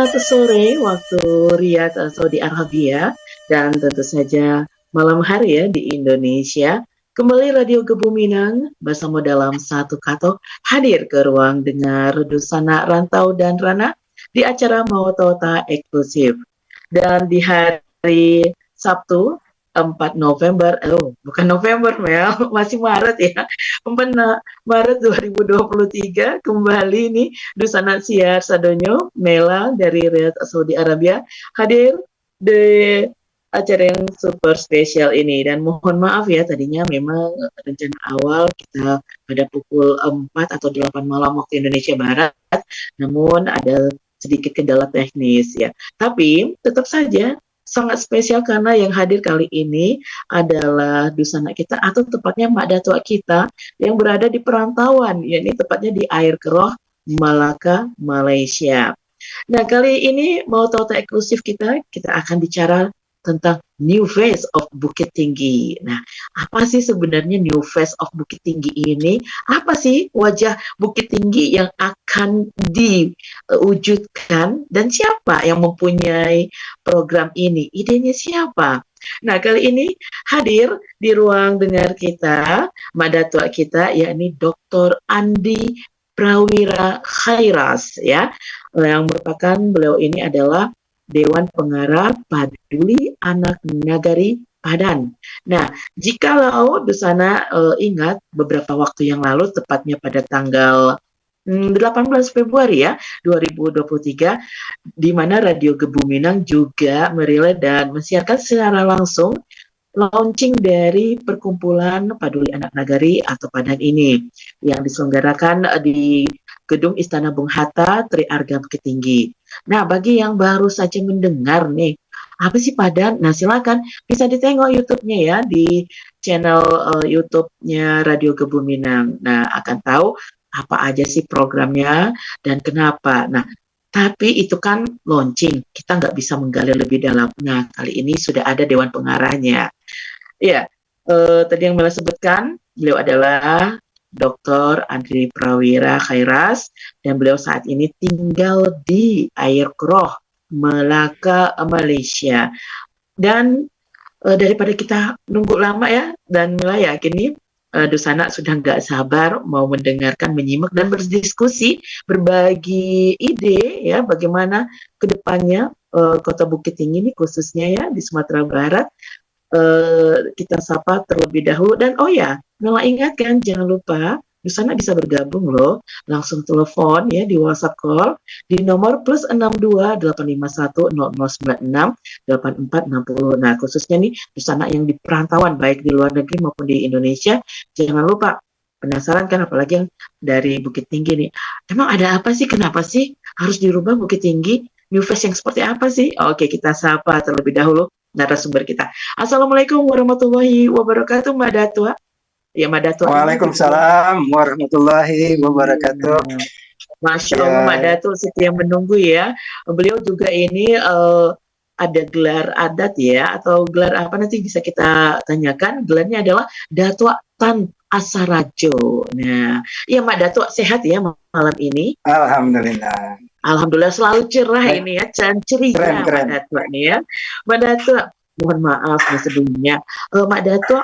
Selamat sore waktu Riyadh, Saudi Arabia, dan tentu saja malam hari ya di Indonesia. Kembali Radio Gebu Minang bersama dalam satu katok hadir ke ruang dengar Dusana Rantau dan Rana di acara Mawatota Eksklusif. Dan di hari Sabtu 4 November, bukan November Mel, masih Maret ya, 4 Maret 2023 kembali nih Dusana Siar Sadonyo Mela dari Riyadh Saudi Arabia hadir di acara yang super spesial ini. Dan mohon maaf ya, tadinya memang rencana awal kita pada pukul 4 atau 8 malam waktu Indonesia Barat, namun ada sedikit kendala teknis ya. Tapi tetap saja sangat spesial karena yang hadir kali ini adalah Dusana kita atau tepatnya Mak Datua kita yang berada di perantauan, yakni tepatnya di Air Keroh, Malaka, Malaysia. Nah, kali ini mau tahu eksklusif kita akan bicara tentang New Face of Bukit Tinggi. Nah, apa sih sebenarnya New Face of Bukit Tinggi ini? Apa sih wajah Bukit Tinggi yang akan diwujudkan dan siapa yang mempunyai program ini? Idenya siapa? Nah, kali ini hadir di ruang dengar kita, Madatua kita, yakni Dr. Andi Prawira Khairas, ya, yang merupakan beliau ini adalah Dewan Pengarah Paduli Anak Nagari Padan. Nah, jikalau Dusana ingat beberapa waktu yang lalu, tepatnya pada tanggal 18 Februari ya 2023, di mana Radio Gebu Minang juga merilis dan mensiarkan secara langsung launching dari perkumpulan Paduli Anak Nagari atau Padan ini yang diselenggarakan di Gedung Istana Bung Hatta, Tri Arga Bukit Tinggi. Nah, bagi yang baru saja mendengar nih, apa sih Padan? Nah, silakan bisa ditengok YouTube-nya ya di channel YouTube-nya Radio Gebu Minang. Nah, akan tahu apa aja sih programnya dan kenapa. Nah, tapi itu kan launching, kita nggak bisa menggali lebih dalam. Nah, kali ini sudah ada Dewan Pengarahnya. Ya, tadi yang Mela sebutkan, beliau adalah Dr. Andi Prawira Khairas, dan beliau saat ini tinggal di Air Keroh, Melaka, Malaysia. Dan daripada kita nunggu lama ya, dan Mela yakin nih, Dusana sudah nggak sabar mau mendengarkan, menyimak, dan berdiskusi, berbagi ide ya bagaimana kedepannya Kota Bukit Tinggi ini khususnya ya di Sumatera Barat. Kita sapa terlebih dahulu, dan oh ya, Mela ingatkan jangan lupa Dusana bisa bergabung loh, langsung telepon ya di WhatsApp call di nomor +62 851 0096 8460. Nah, khususnya nih Dusana yang di perantauan baik di luar negeri maupun di Indonesia, jangan lupa. Penasaran kan, apalagi yang dari Bukit Tinggi nih, emang ada apa sih, kenapa sih harus dirubah Bukit Tinggi? New Face yang seperti apa sih? Oke, kita sapa terlebih dahulu narasumber kita. Assalamualaikum warahmatullahi wabarakatuh, Mbak Datua. Ya, Mbak Datua. Waalaikumsalam warahmatullahi wabarakatuh. Masya Allah, Mbak Datua setia menunggu ya. Beliau juga ini ada gelar adat ya, atau gelar apa nanti bisa kita tanyakan. Gelarnya adalah Datua Tan Asarajo. Nah, ya Mbak Datua sehat ya malam ini? Alhamdulillah. Alhamdulillah selalu cerah ini ya, ceria Mbak Datua nih ya. Mbak Datua, mohon maaf nih sebelumnya. Mbak Datua,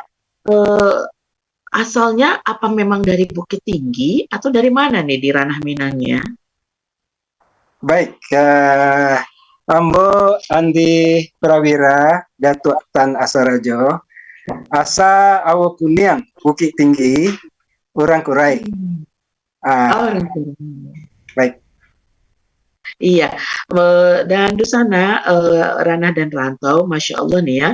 asalnya apa memang dari Bukit Tinggi atau dari mana nih di ranah Minangnya? Baik, Ambo Andi Prawira, Datuk Tan Asarajo, asa awo kuniang Bukit Tinggi, orang Kurai. Orang Kurai. Baik. Iya, dan Dusana, Ranah dan Rantau, Masya Allah nih ya,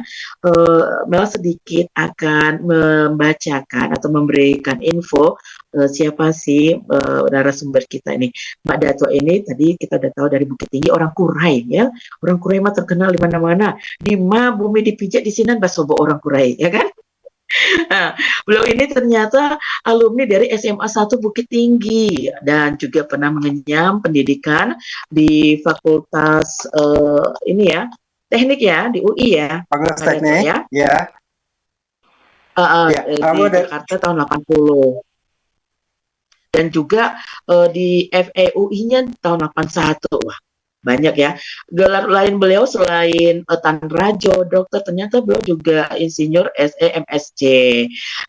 Mel sedikit akan membacakan atau memberikan info siapa sih narasumber kita ini. Mbak Datua ini tadi kita udah tahu dari Bukit Tinggi, orang Kurai ya, orang Kurai mah terkenal di mana-mana, di ma bumi dipijak di sini basobo orang Kurai ya kan. Nah, beliau ini ternyata alumni dari SMA 1 Bukit Tinggi dan juga pernah mengenyam pendidikan di Fakultas ini ya, Teknik ya, di UI ya. Fakultas Teknik ya. Ya. Di Jakarta tahun 80. Dan juga di FEUI-nya tahun 81. Wah, banyak ya. Gelar lain beliau selain Tan Rajo, dokter, ternyata beliau juga insinyur SE MSc.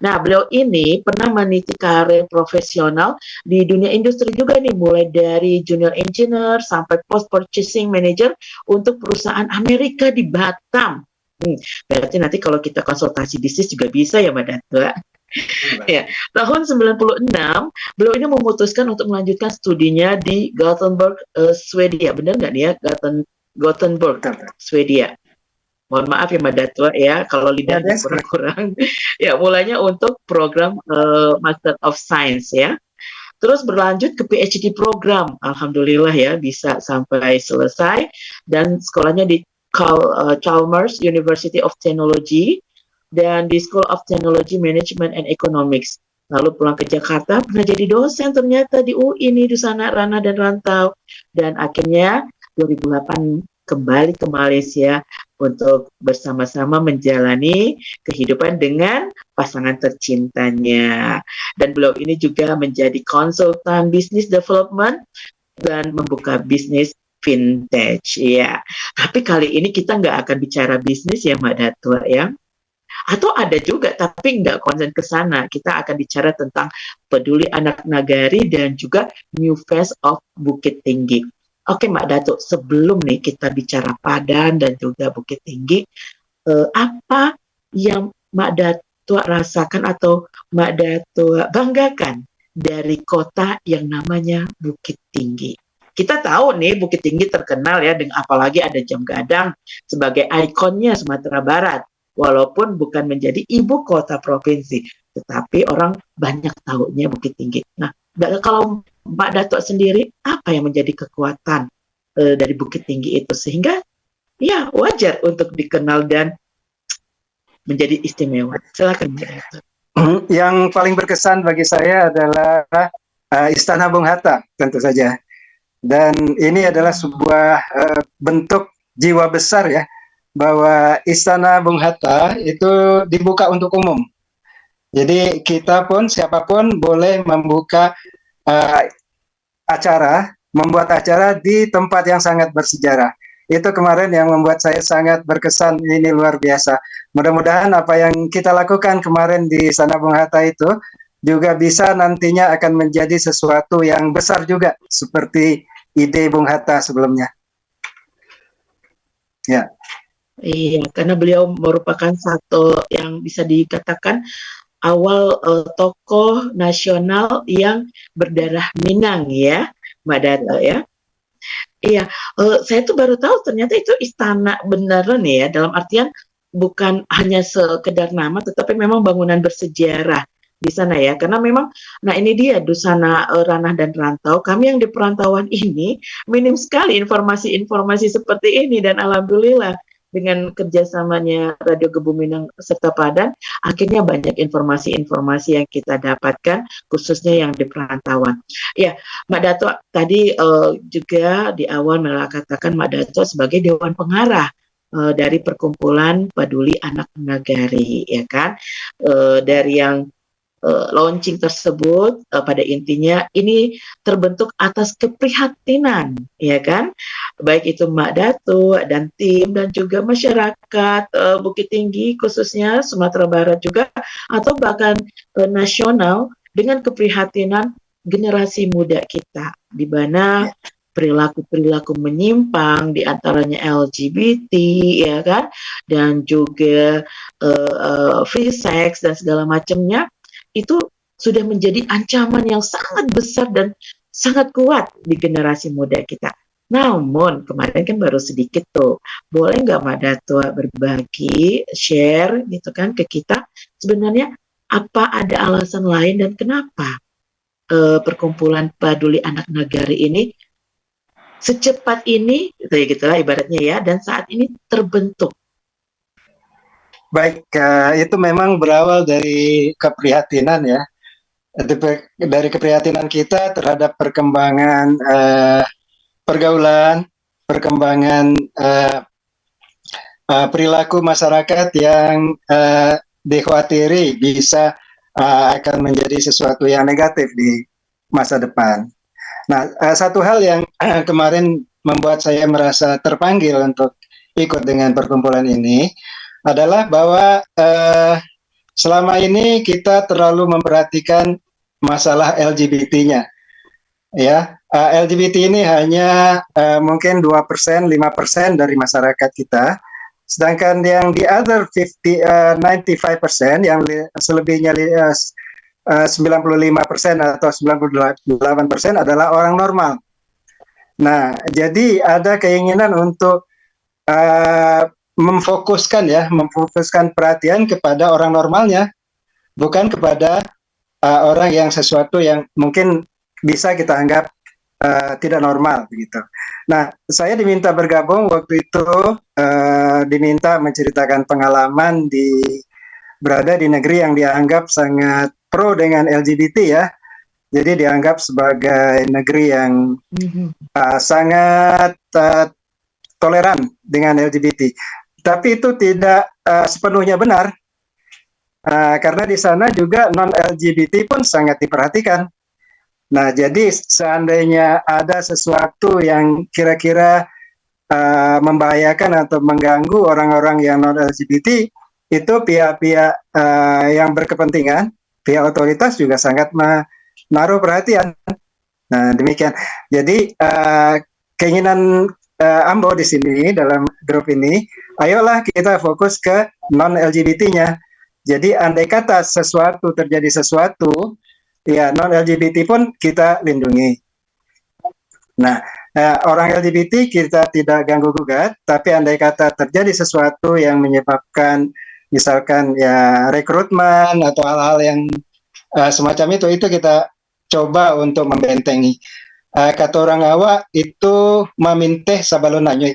Nah, beliau ini pernah meniti karir profesional di dunia industri juga nih, mulai dari junior engineer sampai post purchasing manager untuk perusahaan Amerika di Batam. Berarti nanti kalau kita konsultasi bisnis juga bisa ya, Mbak Dato. Ya, tahun 96 beliau ini memutuskan untuk melanjutkan studinya di Gothenburg, Swedia. Benar nggak nih ya? Gothenburg, Swedia. Mohon maaf ya Mbak Datua ya, kalau lidahnya kurang-kurang. Ya, mulanya untuk program Master of Science ya. Terus berlanjut ke PhD program. Alhamdulillah ya, bisa sampai selesai. Dan sekolahnya di Chalmers University of Technology dan di School of Technology Management and Economics. Lalu pulang ke Jakarta, pernah jadi dosen ternyata di UI nih, di sana Ranah dan Rantau. Dan akhirnya 2008 kembali ke Malaysia untuk bersama-sama menjalani kehidupan dengan pasangan tercintanya. Dan beliau ini juga menjadi konsultan business development dan membuka bisnis vintage ya. Tapi kali ini kita nggak akan bicara bisnis ya Mbak Datua ya. Atau ada juga tapi nggak konsen ke sana. Kita akan bicara tentang peduli anak nagari dan juga new face of Bukit Tinggi. Oke Mbak Datuk, sebelum nih kita bicara Padan dan juga Bukit Tinggi, apa yang Mbak Datuk rasakan atau Mbak Datuk banggakan dari kota yang namanya Bukit Tinggi? Kita tahu nih Bukit Tinggi terkenal ya, dengan apalagi ada Jam Gadang sebagai ikonnya Sumatera Barat. Walaupun bukan menjadi ibu kota provinsi, tetapi orang banyak tahunya Bukit Tinggi. Nah, kalau Mbak Datuk sendiri, apa yang menjadi kekuatan dari Bukit Tinggi itu sehingga ya wajar untuk dikenal dan menjadi istimewa? Silakan Mbak Datuk. Yang paling berkesan bagi saya adalah Istana Bung Hatta, tentu saja. Dan ini adalah sebuah bentuk jiwa besar ya, bahwa Istana Bung Hatta itu dibuka untuk umum. Jadi kita pun, siapapun boleh membuka membuat acara di tempat yang sangat bersejarah. Itu kemarin yang membuat saya sangat berkesan, ini luar biasa. Mudah-mudahan apa yang kita lakukan kemarin di Istana Bung Hatta itu juga bisa nantinya akan menjadi sesuatu yang besar juga, seperti ide Bung Hatta sebelumnya. Ya. Iya, karena beliau merupakan satu yang bisa dikatakan awal tokoh nasional yang berdarah Minang ya, Mbak Dato ya. Iya, saya tuh baru tahu ternyata itu istana beneran ya, dalam artian bukan hanya sekedar nama, tetapi memang bangunan bersejarah di sana ya. Karena memang, nah ini dia Dusana Ranah dan Rantau. Kami yang di perantauan ini minim sekali informasi-informasi seperti ini, dan alhamdulillah dengan kerjasamanya Radio Kebuminang serta Padan, akhirnya banyak informasi-informasi yang kita dapatkan, khususnya yang di perantauan. Ya, Mbak Dato tadi juga di awal katakan Mbak Dato sebagai Dewan Pengarah dari Perkumpulan Peduli Anak Nagari, ya kan? Dari yang launching tersebut pada intinya ini terbentuk atas keprihatinan, ya kan, baik itu Mbak Dato dan tim dan juga masyarakat Bukit Tinggi khususnya Sumatera Barat juga, atau bahkan nasional, dengan keprihatinan generasi muda kita di mana perilaku-perilaku menyimpang diantaranya LGBT ya kan, dan juga free sex dan segala macamnya itu sudah menjadi ancaman yang sangat besar dan sangat kuat di generasi muda kita. Namun kemarin kan baru sedikit tuh, boleh nggak Mbak Dato berbagi, share gitu kan ke kita, sebenarnya apa ada alasan lain dan kenapa Perkumpulan Peduli Anak Nagari ini secepat ini, gitu lah ibaratnya ya, dan saat ini terbentuk? Baik, itu memang berawal dari keprihatinan ya, dari keprihatinan kita terhadap perkembangan pergaulan, perkembangan perilaku masyarakat yang dikhawatiri bisa akan menjadi sesuatu yang negatif di masa depan. Nah, satu hal yang kemarin membuat saya merasa terpanggil untuk ikut dengan perkumpulan ini adalah bahwa selama ini kita terlalu memperhatikan masalah LGBT-nya, ya. LGBT ini hanya mungkin 2%, 5% dari masyarakat kita, sedangkan yang the other 95%, yang selebihnya 95% atau 98% adalah orang normal. Nah, jadi ada keinginan untuk memfokuskan perhatian kepada orang normalnya, bukan kepada orang yang sesuatu yang mungkin bisa kita anggap tidak normal begitu. Nah, saya diminta bergabung waktu itu, diminta menceritakan pengalaman berada di negeri yang dianggap sangat pro dengan LGBT, ya. Jadi dianggap sebagai negeri yang sangat toleran dengan LGBT. Tapi itu tidak sepenuhnya benar, karena di sana juga non-LGBT pun sangat diperhatikan. Nah, jadi seandainya ada sesuatu yang kira-kira membahayakan atau mengganggu orang-orang yang non-LGBT, itu pihak-pihak yang berkepentingan, pihak otoritas juga sangat menaruh perhatian. Nah, demikian. Jadi keinginan Ambo di sini dalam grup ini, ayolah kita fokus ke non-LGBT-nya. Jadi andai kata terjadi sesuatu, ya non-LGBT pun kita lindungi. Nah, orang LGBT kita tidak ganggu gugat, tapi andai kata terjadi sesuatu yang menyebabkan misalkan ya rekrutmen atau hal-hal yang semacam itu kita coba untuk membentengi. Kata orang Awak itu maminteh sabalon nanyuy.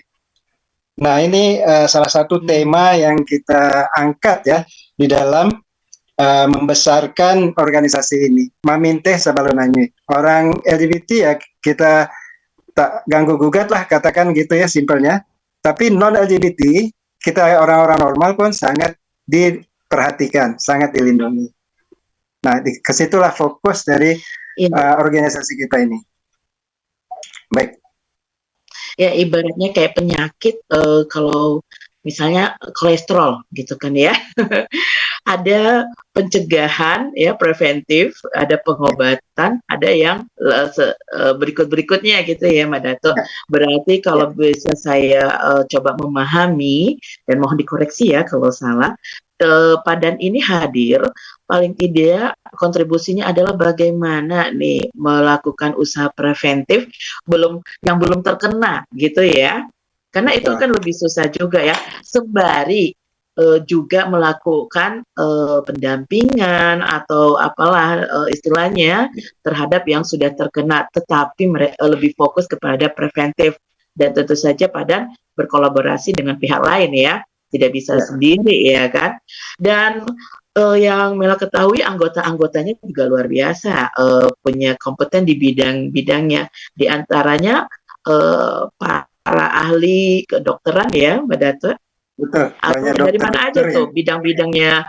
Nah, ini salah satu tema yang kita angkat ya di dalam membesarkan organisasi ini. Maminteh sabalon nanyuy. Orang LGBT ya kita tak ganggu gugat lah, katakan gitu ya simpelnya. Tapi non LGBT kita orang-orang normal pun sangat diperhatikan, sangat dilindungi. Nah, kesitulah fokus dari organisasi kita ini. Baik. Ya, ibaratnya kayak penyakit, kalau misalnya kolesterol gitu kan ya. Ada pencegahan ya, preventif, ada pengobatan, ada yang berikut-berikutnya gitu ya, Mbak Dato. Berarti kalau bisa saya coba memahami, dan mohon dikoreksi ya kalau salah, Padan ini hadir paling tidak kontribusinya adalah bagaimana nih melakukan usaha preventif yang belum terkena gitu ya, karena itu kan lebih susah juga ya, sembari juga melakukan pendampingan atau apalah istilahnya terhadap yang sudah terkena, tetapi lebih fokus kepada preventif, dan tentu saja Padan berkolaborasi dengan pihak lain ya, tidak bisa sendiri ya kan. Dan yang Mela ketahui anggota-anggotanya juga luar biasa, punya kompeten di bidang-bidangnya, di antaranya para ahli kedokteran ya, Mbak Dato. Betul. Atau dari mana aja tuh bidang-bidangnya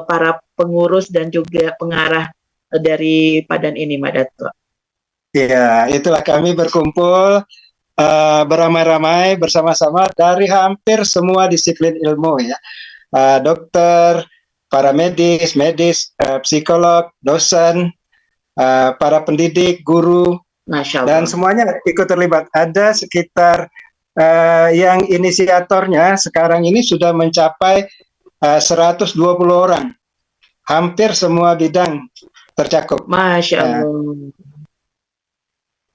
para pengurus dan juga pengarah dari Padan ini, Mbak Dato? Ya, itulah kami berkumpul beramai-ramai bersama-sama dari hampir semua disiplin ilmu ya, dokter, para medis, psikolog, dosen, para pendidik, guru, dan semuanya ikut terlibat. Ada sekitar yang inisiatornya sekarang ini sudah mencapai 120 orang, hampir semua bidang tercakup. Masya Allah.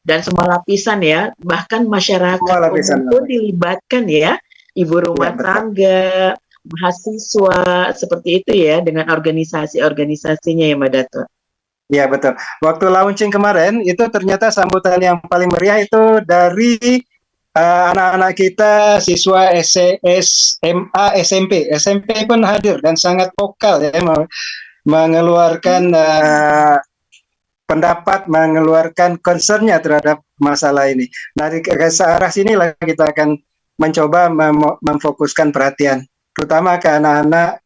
Dan semua lapisan ya, bahkan masyarakat umum pun dilibatkan ya, ibu rumah tangga, mahasiswa, seperti itu ya, dengan organisasi-organisasinya ya, Mbak Dato. Ya betul. Waktu launching kemarin itu ternyata sambutan yang paling meriah itu dari anak-anak kita, siswa SMA, SMP pun hadir dan sangat vokal ya, mengeluarkan pendapat, mengeluarkan concern-nya terhadap masalah ini. Dari ke arah sinilah kita akan mencoba memfokuskan perhatian, terutama ke anak-anak,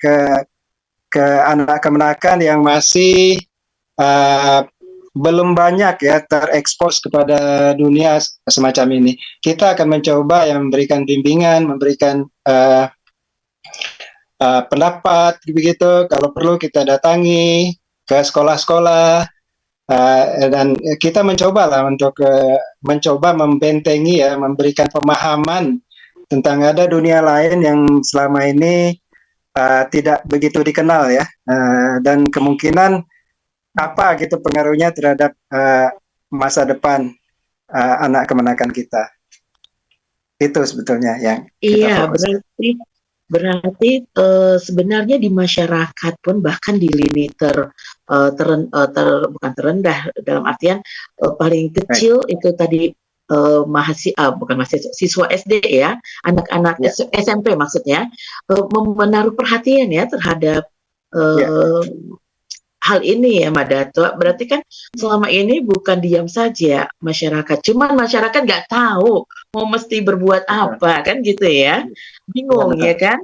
ke anak kemenakan yang masih belum banyak ya terekspos kepada dunia semacam ini. Kita akan mencoba yang memberikan bimbingan, memberikan pendapat begitu. Kalau perlu kita datangi ke sekolah-sekolah dan kita mencoba lah untuk mencoba membentengi ya, memberikan pemahaman tentang ada dunia lain yang selama ini tidak begitu dikenal ya, dan kemungkinan apa gitu pengaruhnya terhadap masa depan anak kemenakan kita. Itu sebetulnya yang kita Iya, fokus. berarti sebenarnya di masyarakat pun bahkan di lini bukan terendah dalam artian paling kecil itu tadi bukan mahasiswa, siswa SD ya, anak-anak Ya. SMP maksudnya menaruh perhatian ya terhadap Ya. hal ini ya, Mbak Dato. Berarti kan selama ini bukan diam saja masyarakat, cuman masyarakat nggak tahu mau mesti berbuat apa, kan gitu ya, bingung ya kan.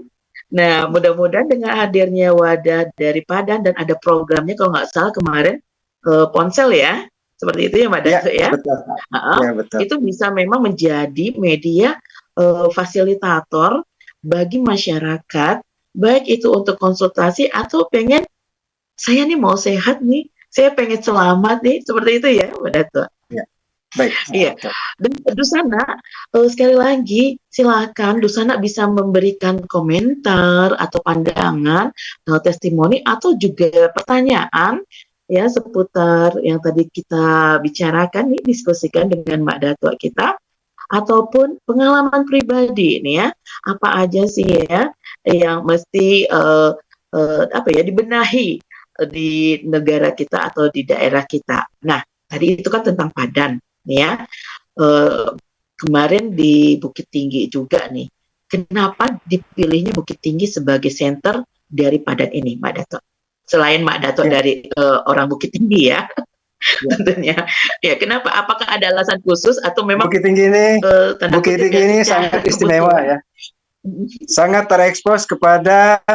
Nah, mudah-mudahan dengan hadirnya wadah dari Padan dan ada programnya kalau nggak salah kemarin ponsel ya, seperti itu ya Mbak Dato ya. Betul. Ya, betul. Itu bisa memang menjadi media fasilitator bagi masyarakat, baik itu untuk konsultasi atau pengen saya nih mau sehat nih, saya pengen selamat nih, seperti itu ya Mbak Dato. Ya. Baik. Iya. Dan Dusana sekali lagi silakan Dusana bisa memberikan komentar atau pandangan, testimoni atau juga pertanyaan ya seputar yang tadi kita bicarakan nih, diskusikan dengan Mbak Dato kita, ataupun pengalaman pribadi nih ya, apa aja sih ya yang mesti dibenahi di negara kita atau di daerah kita. Nah, tadi itu kan tentang Padan, nih ya. Kemarin di Bukit Tinggi juga nih. Kenapa dipilihnya Bukit Tinggi sebagai center dari Padan ini, Mbak Dato? Selain Mbak Dato dari orang Bukit Tinggi ya, tentunya. Ya, kenapa? Apakah ada alasan khusus atau memang Bukit Tinggi ini sangat istimewa ya. Sangat terekspos kepada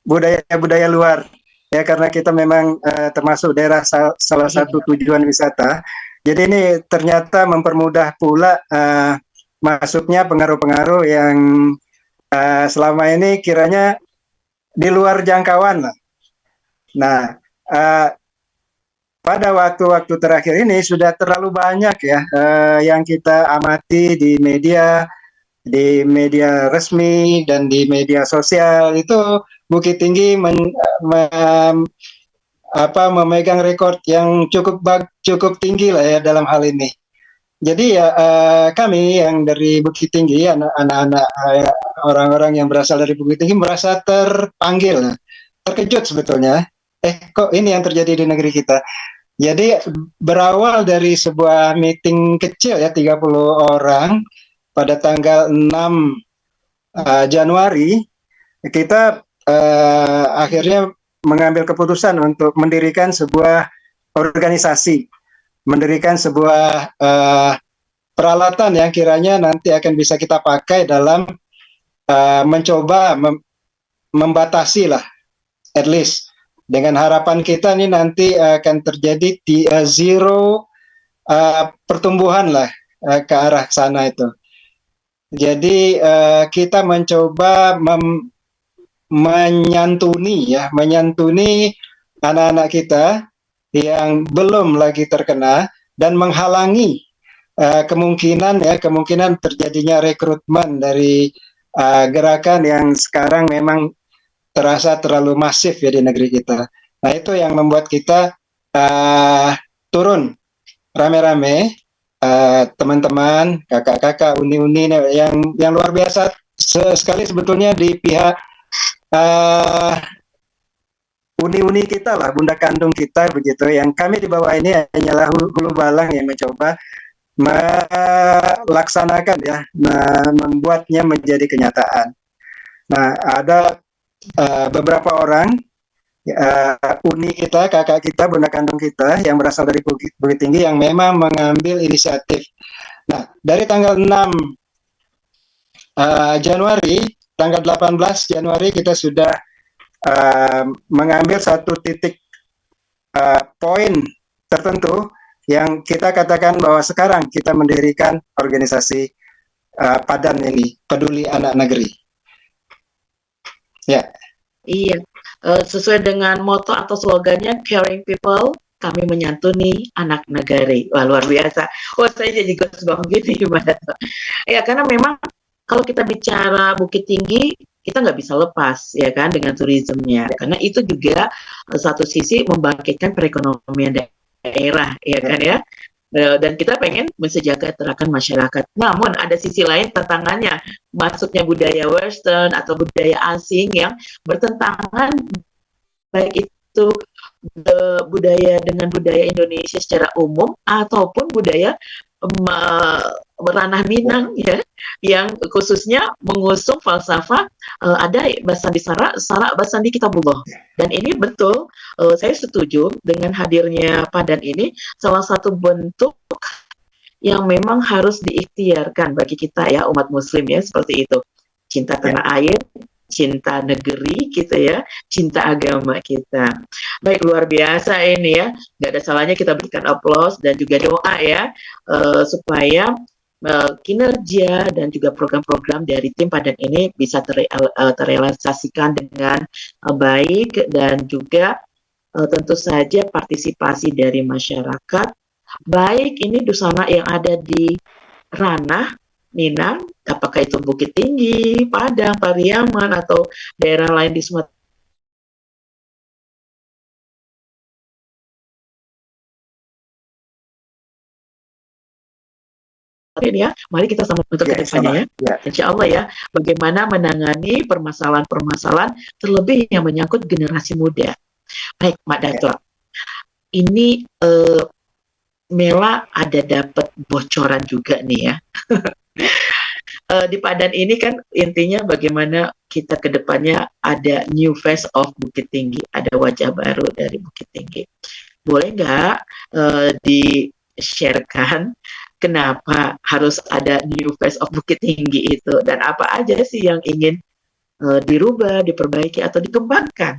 budaya-budaya luar ya, karena kita memang termasuk daerah salah satu tujuan wisata. Jadi ini ternyata mempermudah pula masuknya pengaruh-pengaruh yang selama ini kiranya di luar jangkauan lah. Nah, pada waktu-waktu terakhir ini sudah terlalu banyak ya yang kita amati di media resmi dan di media sosial. Itu Bukit Tinggi memegang rekor yang cukup tinggi lah ya dalam hal ini. Jadi ya kami yang dari Bukit Tinggi, anak-anak orang-orang yang berasal dari Bukit Tinggi merasa terpanggil, terkejut sebetulnya. Kok ini yang terjadi di negeri kita? Jadi berawal dari sebuah meeting kecil ya, 30 orang pada tanggal 6 Januari, kita akhirnya mengambil keputusan untuk mendirikan sebuah organisasi, mendirikan sebuah peralatan yang kiranya nanti akan bisa kita pakai dalam mencoba membatasi lah, at least dengan harapan kita nih nanti akan terjadi zero pertumbuhan lah ke arah sana itu. Jadi kita mencoba menyantuni anak-anak kita yang belum lagi terkena dan menghalangi kemungkinan terjadinya rekrutmen dari gerakan yang sekarang memang terasa terlalu masif ya di negeri kita. Nah, itu yang membuat kita turun rame-rame, teman-teman, kakak-kakak, uni-uni yang luar biasa sekali sebetulnya di pihak uni-uni kita lah, bunda kandung kita begitu. Yang kami di bawah ini hanyalah hulu balang yang mencoba melaksanakan ya, membuatnya menjadi kenyataan. Nah, ada beberapa orang uni kita, kakak kita, bunda kandung kita yang berasal dari Bukit Tinggi yang memang mengambil inisiatif. Nah, dari tanggal 6 Januari, tanggal 18 Januari kita sudah mengambil satu titik poin tertentu yang kita katakan bahwa sekarang kita mendirikan organisasi Padan ini, Peduli Anak Negeri. Ya. Iya, sesuai dengan moto atau slogannya Caring People, kami menyantuni anak negeri. Wah, luar biasa. Wah, saya jadi goosebumps gini, Mbak Dato. Ya, karena memang kalau kita bicara Bukit Tinggi, kita nggak bisa lepas ya kan dengan turismenya. Karena itu juga satu sisi membangkitkan perekonomian daerah ya kan ya. Dan kita pengen mensejahterakan masyarakat. Namun ada sisi lain tantangannya, masuknya budaya Western atau budaya asing yang bertentangan, baik itu budaya dengan budaya Indonesia secara umum ataupun budaya ranah Minang ya, yang khususnya mengusung falsafah ada Basandi Sara Basandi Kitabullah. Dan ini betul, saya setuju dengan hadirnya Padan ini, salah satu bentuk yang memang harus diikhtiarkan bagi kita ya, umat muslim ya, seperti itu. Cinta tanah air, cinta negeri gitu ya, cinta agama kita. Baik, luar biasa ini ya, nggak ada salahnya kita berikan aplaus dan juga doa ya, supaya kinerja dan juga program-program dari tim Padan ini bisa terrealisasikan dengan baik, dan juga tentu saja partisipasi dari masyarakat, baik ini Dusana yang ada di ranah Minang, apakah itu Bukit Tinggi, Padang, Pariaman, atau daerah lain di Sumatera ya, mari kita sama untuk kedepannya ya. Insya Allah ya, bagaimana menangani permasalahan-permasalahan terlebih yang menyangkut generasi muda. Baik, Mak Dato, ini Mela ada dapat bocoran juga nih ya. Di Padan ini kan intinya bagaimana kita kedepannya ada new face of Bukit Tinggi, ada wajah baru dari Bukit Tinggi. Boleh nggak di-sharekan kenapa harus ada new face of Bukit Tinggi itu, dan apa aja sih yang ingin dirubah, diperbaiki, atau dikembangkan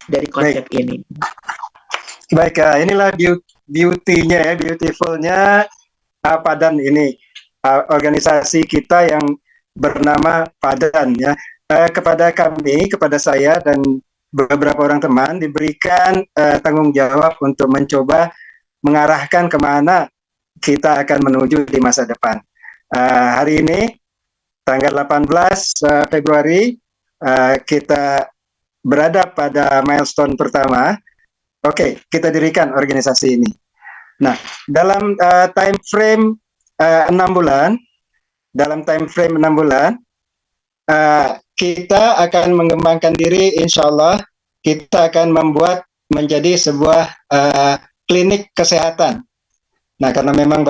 dari konsep ini? Baik, inilah beauty-nya ya, beautiful-nya Padan ini, organisasi kita yang bernama Padan ya. Kepada kami, kepada saya dan beberapa orang teman diberikan tanggung jawab untuk mencoba mengarahkan kemana kita akan menuju di masa depan. Hari ini tanggal 18 Februari kita berada pada milestone pertama. Oke, kita dirikan organisasi ini. Nah, dalam time frame 6 bulan, kita akan mengembangkan diri, insya Allah kita akan membuat menjadi sebuah klinik kesehatan. Nah, karena memang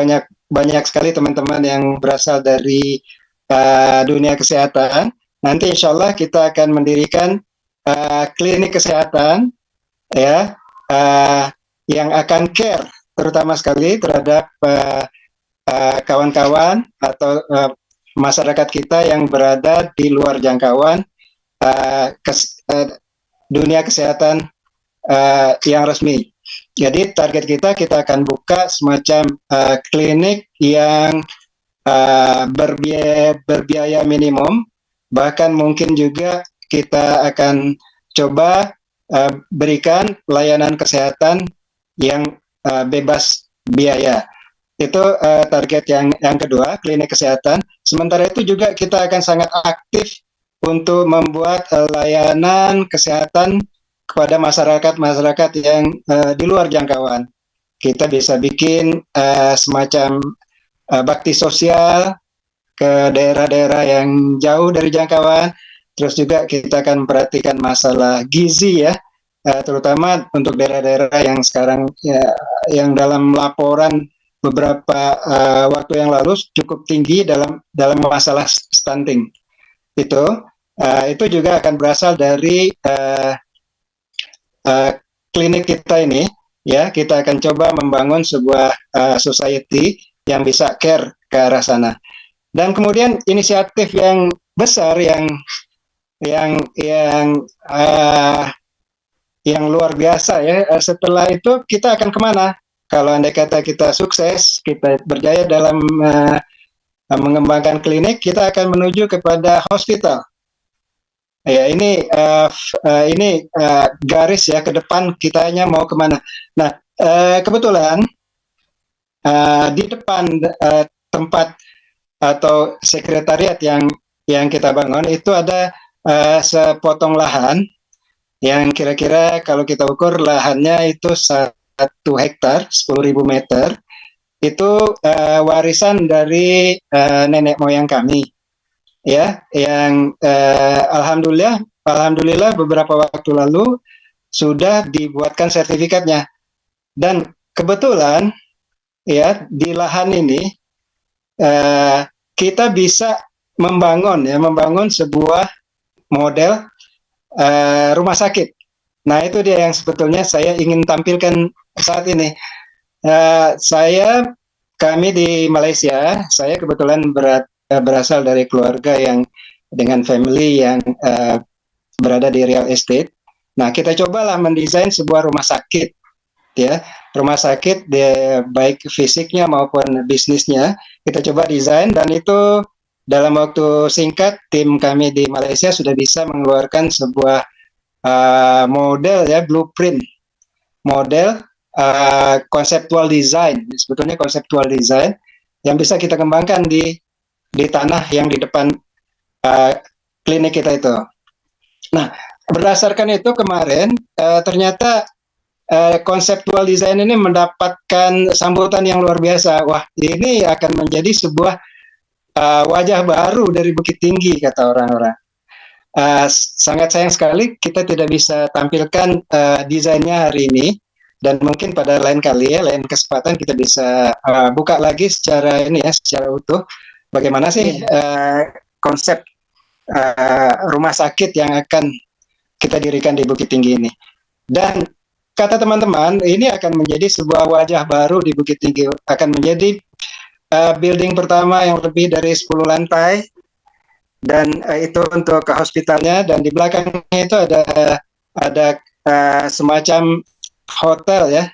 banyak sekali teman-teman yang berasal dari dunia kesehatan, nanti insya Allah kita akan mendirikan klinik kesehatan ya, yang akan care terutama sekali terhadap kawan-kawan atau masyarakat kita yang berada di luar jangkauan dunia kesehatan yang resmi. Jadi target kita akan buka semacam klinik yang berbiaya minimum, bahkan mungkin juga kita akan coba berikan layanan kesehatan yang bebas biaya. Itu target yang kedua, klinik kesehatan. Sementara itu juga kita akan sangat aktif untuk membuat layanan kesehatan kepada masyarakat yang di luar jangkauan. Kita bisa bikin semacam bakti sosial ke daerah-daerah yang jauh dari jangkauan. Terus juga kita akan memperhatikan masalah gizi ya, terutama untuk daerah-daerah yang sekarang ya, yang dalam laporan beberapa waktu yang lalu cukup tinggi dalam masalah stunting. Itu juga akan berasal dari klinik kita ini ya. Kita akan coba membangun sebuah society yang bisa care ke arah sana. Dan kemudian inisiatif yang besar yang yang luar biasa ya. Setelah itu kita akan kemana? Kalau andai kata kita sukses, kita berjaya dalam mengembangkan klinik, kita akan menuju kepada hospital. Ya, ini garis ya ke depan kitanya mau kemana. Nah, kebetulan di depan tempat atau sekretariat yang kita bangun itu ada sepotong lahan yang kira-kira kalau kita ukur lahannya itu 1 hektar, 10.000 meter. Itu warisan dari nenek moyang kami. Ya, yang alhamdulillah beberapa waktu lalu sudah dibuatkan sertifikatnya. Dan kebetulan ya di lahan ini kita bisa membangun sebuah model rumah sakit. Nah, itu dia yang sebetulnya saya ingin tampilkan saat ini. Kami di Malaysia, saya kebetulan berasal dari keluarga yang dengan family yang berada di real estate. Nah, kita cobalah mendesain sebuah rumah sakit, ya, rumah sakit baik fisiknya maupun bisnisnya kita coba desain, dan itu dalam waktu singkat tim kami di Malaysia sudah bisa mengeluarkan sebuah model ya, blueprint, model conceptual design, sebetulnya conceptual design yang bisa kita kembangkan di tanah yang di depan klinik kita itu. Nah, berdasarkan itu kemarin ternyata conceptual design ini mendapatkan sambutan yang luar biasa. Wah, ini akan menjadi sebuah wajah baru dari Bukit Tinggi, kata orang-orang. Sangat sayang sekali kita tidak bisa tampilkan desainnya hari ini, dan mungkin pada lain kali ya, lain kesempatan kita bisa buka lagi secara utuh. Bagaimana sih konsep rumah sakit yang akan kita dirikan di Bukit Tinggi ini? Dan kata teman-teman, ini akan menjadi sebuah wajah baru di Bukit Tinggi. Akan menjadi building pertama yang lebih dari 10 lantai. Dan itu untuk ke hospitalnya. Dan di belakangnya itu ada semacam hotel ya,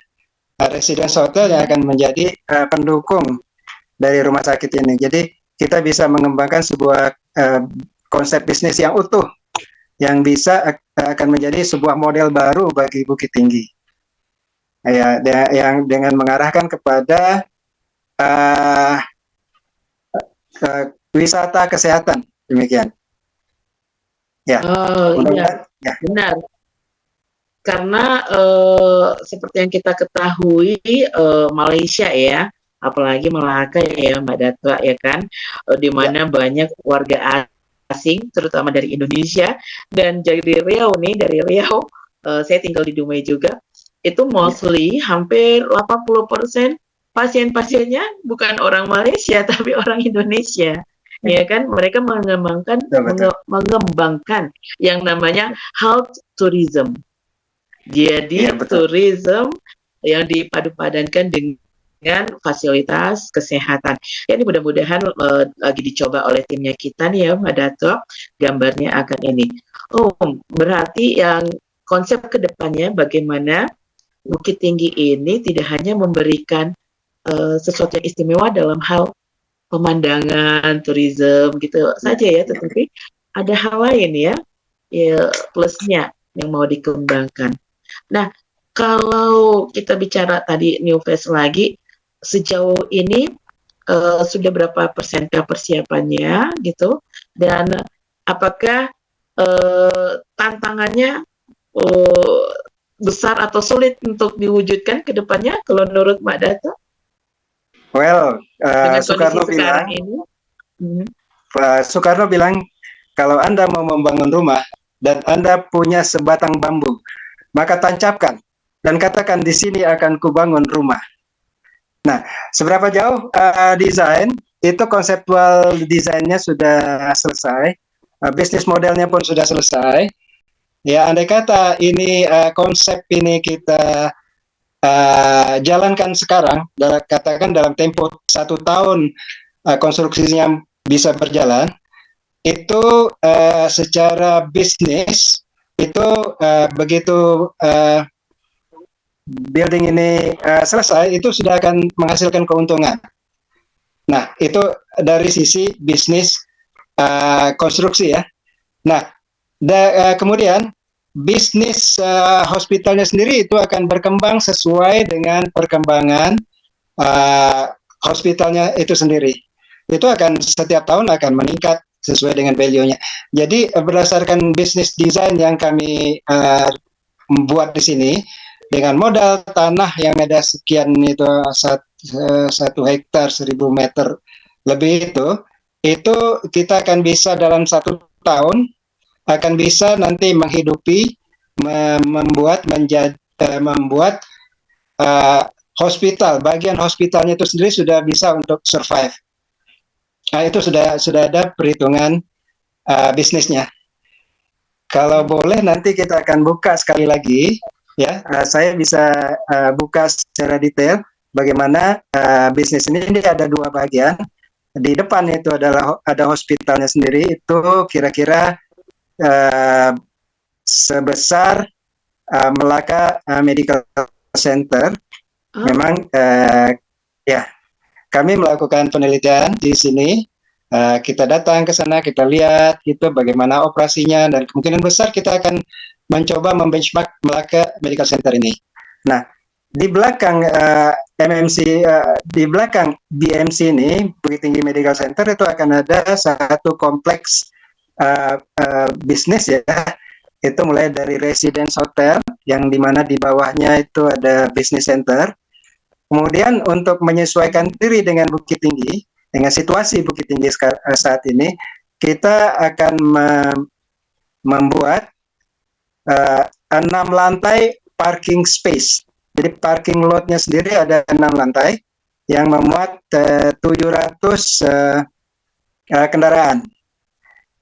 residence hotel yang akan menjadi pendukung dari rumah sakit ini. Jadi kita bisa mengembangkan sebuah konsep bisnis yang utuh yang bisa akan menjadi sebuah model baru bagi Bukit Tinggi. Ya, yang dengan mengarahkan kepada wisata kesehatan, demikian. Ya. Iya, ya. Benar. Karena seperti yang kita ketahui Malaysia ya, apalagi Melaka ya Mbak Datua ya kan, di mana banyak warga asing terutama dari Indonesia, dan dari Riau saya tinggal di Dumai juga, itu mostly hampir 80% pasien-pasiennya bukan orang Malaysia tapi orang Indonesia. Ya kan, mereka mengembangkan yang namanya health tourism. Jadi tourism yang dipadu-padankan dengan fasilitas kesehatan. Ya, ini mudah-mudahan lagi dicoba oleh timnya kita nih ya, Mbak Dato. Gambarnya akan ini. Oh, berarti yang konsep kedepannya bagaimana Bukit Tinggi ini tidak hanya memberikan sesuatu yang istimewa dalam hal pemandangan, tourism gitu saja ya, tetapi ada hal lain ya plusnya yang mau dikembangkan. Nah, kalau kita bicara tadi New Face lagi, sejauh ini sudah berapa persen persiapannya gitu, dan apakah tantangannya besar atau sulit untuk diwujudkan ke depannya kalau menurut Mbak Dato? Well, Soekarno bilang kalau Anda mau membangun rumah dan Anda punya sebatang bambu, maka tancapkan dan katakan di sini akan kubangun rumah. Nah, seberapa jauh desain itu, konseptual desainnya sudah selesai, bisnis modelnya pun sudah selesai. Ya, andai kata ini konsep ini kita jalankan sekarang, katakan dalam tempo 1 tahun konstruksinya bisa berjalan, itu secara bisnis itu begitu building ini selesai, itu sudah akan menghasilkan keuntungan. Nah, itu dari sisi bisnis konstruksi ya. Nah, kemudian bisnis hospitalnya sendiri itu akan berkembang sesuai dengan perkembangan hospitalnya itu sendiri. Itu akan setiap tahun akan meningkat sesuai dengan value-nya. Jadi berdasarkan bisnis design yang kami buat di sini, dengan modal tanah yang ada sekian itu 1 hektar 1.000 meter lebih itu kita akan bisa dalam 1 tahun akan bisa nanti menghidupi membuat hospital, bagian hospitalnya itu sendiri sudah bisa untuk survive. Nah, itu sudah ada perhitungan bisnisnya. Kalau boleh nanti kita akan buka sekali lagi ya, saya bisa buka secara detail bagaimana bisnis ini ada 2 bagian. Di depan itu ada hospitalnya sendiri, itu kira-kira sebesar Melaka Medical Center. Memang ya, kami melakukan penelitian di sini. Kita datang ke sana, kita lihat itu bagaimana operasinya, dan kemungkinan besar kita akan mencoba membenchmark Melaka Medical Center ini. Nah, di belakang di belakang BMC ini, Bukit Tinggi Medical Center, itu akan ada satu kompleks bisnis ya. Itu mulai dari residence hotel, yang dimana di bawahnya itu ada business center. Kemudian untuk menyesuaikan diri dengan Bukit Tinggi, dengan situasi Bukit Tinggi saat ini, kita akan membuat 6 lantai parking space. Jadi parking lotnya sendiri ada 6 lantai yang memuat 700 kendaraan.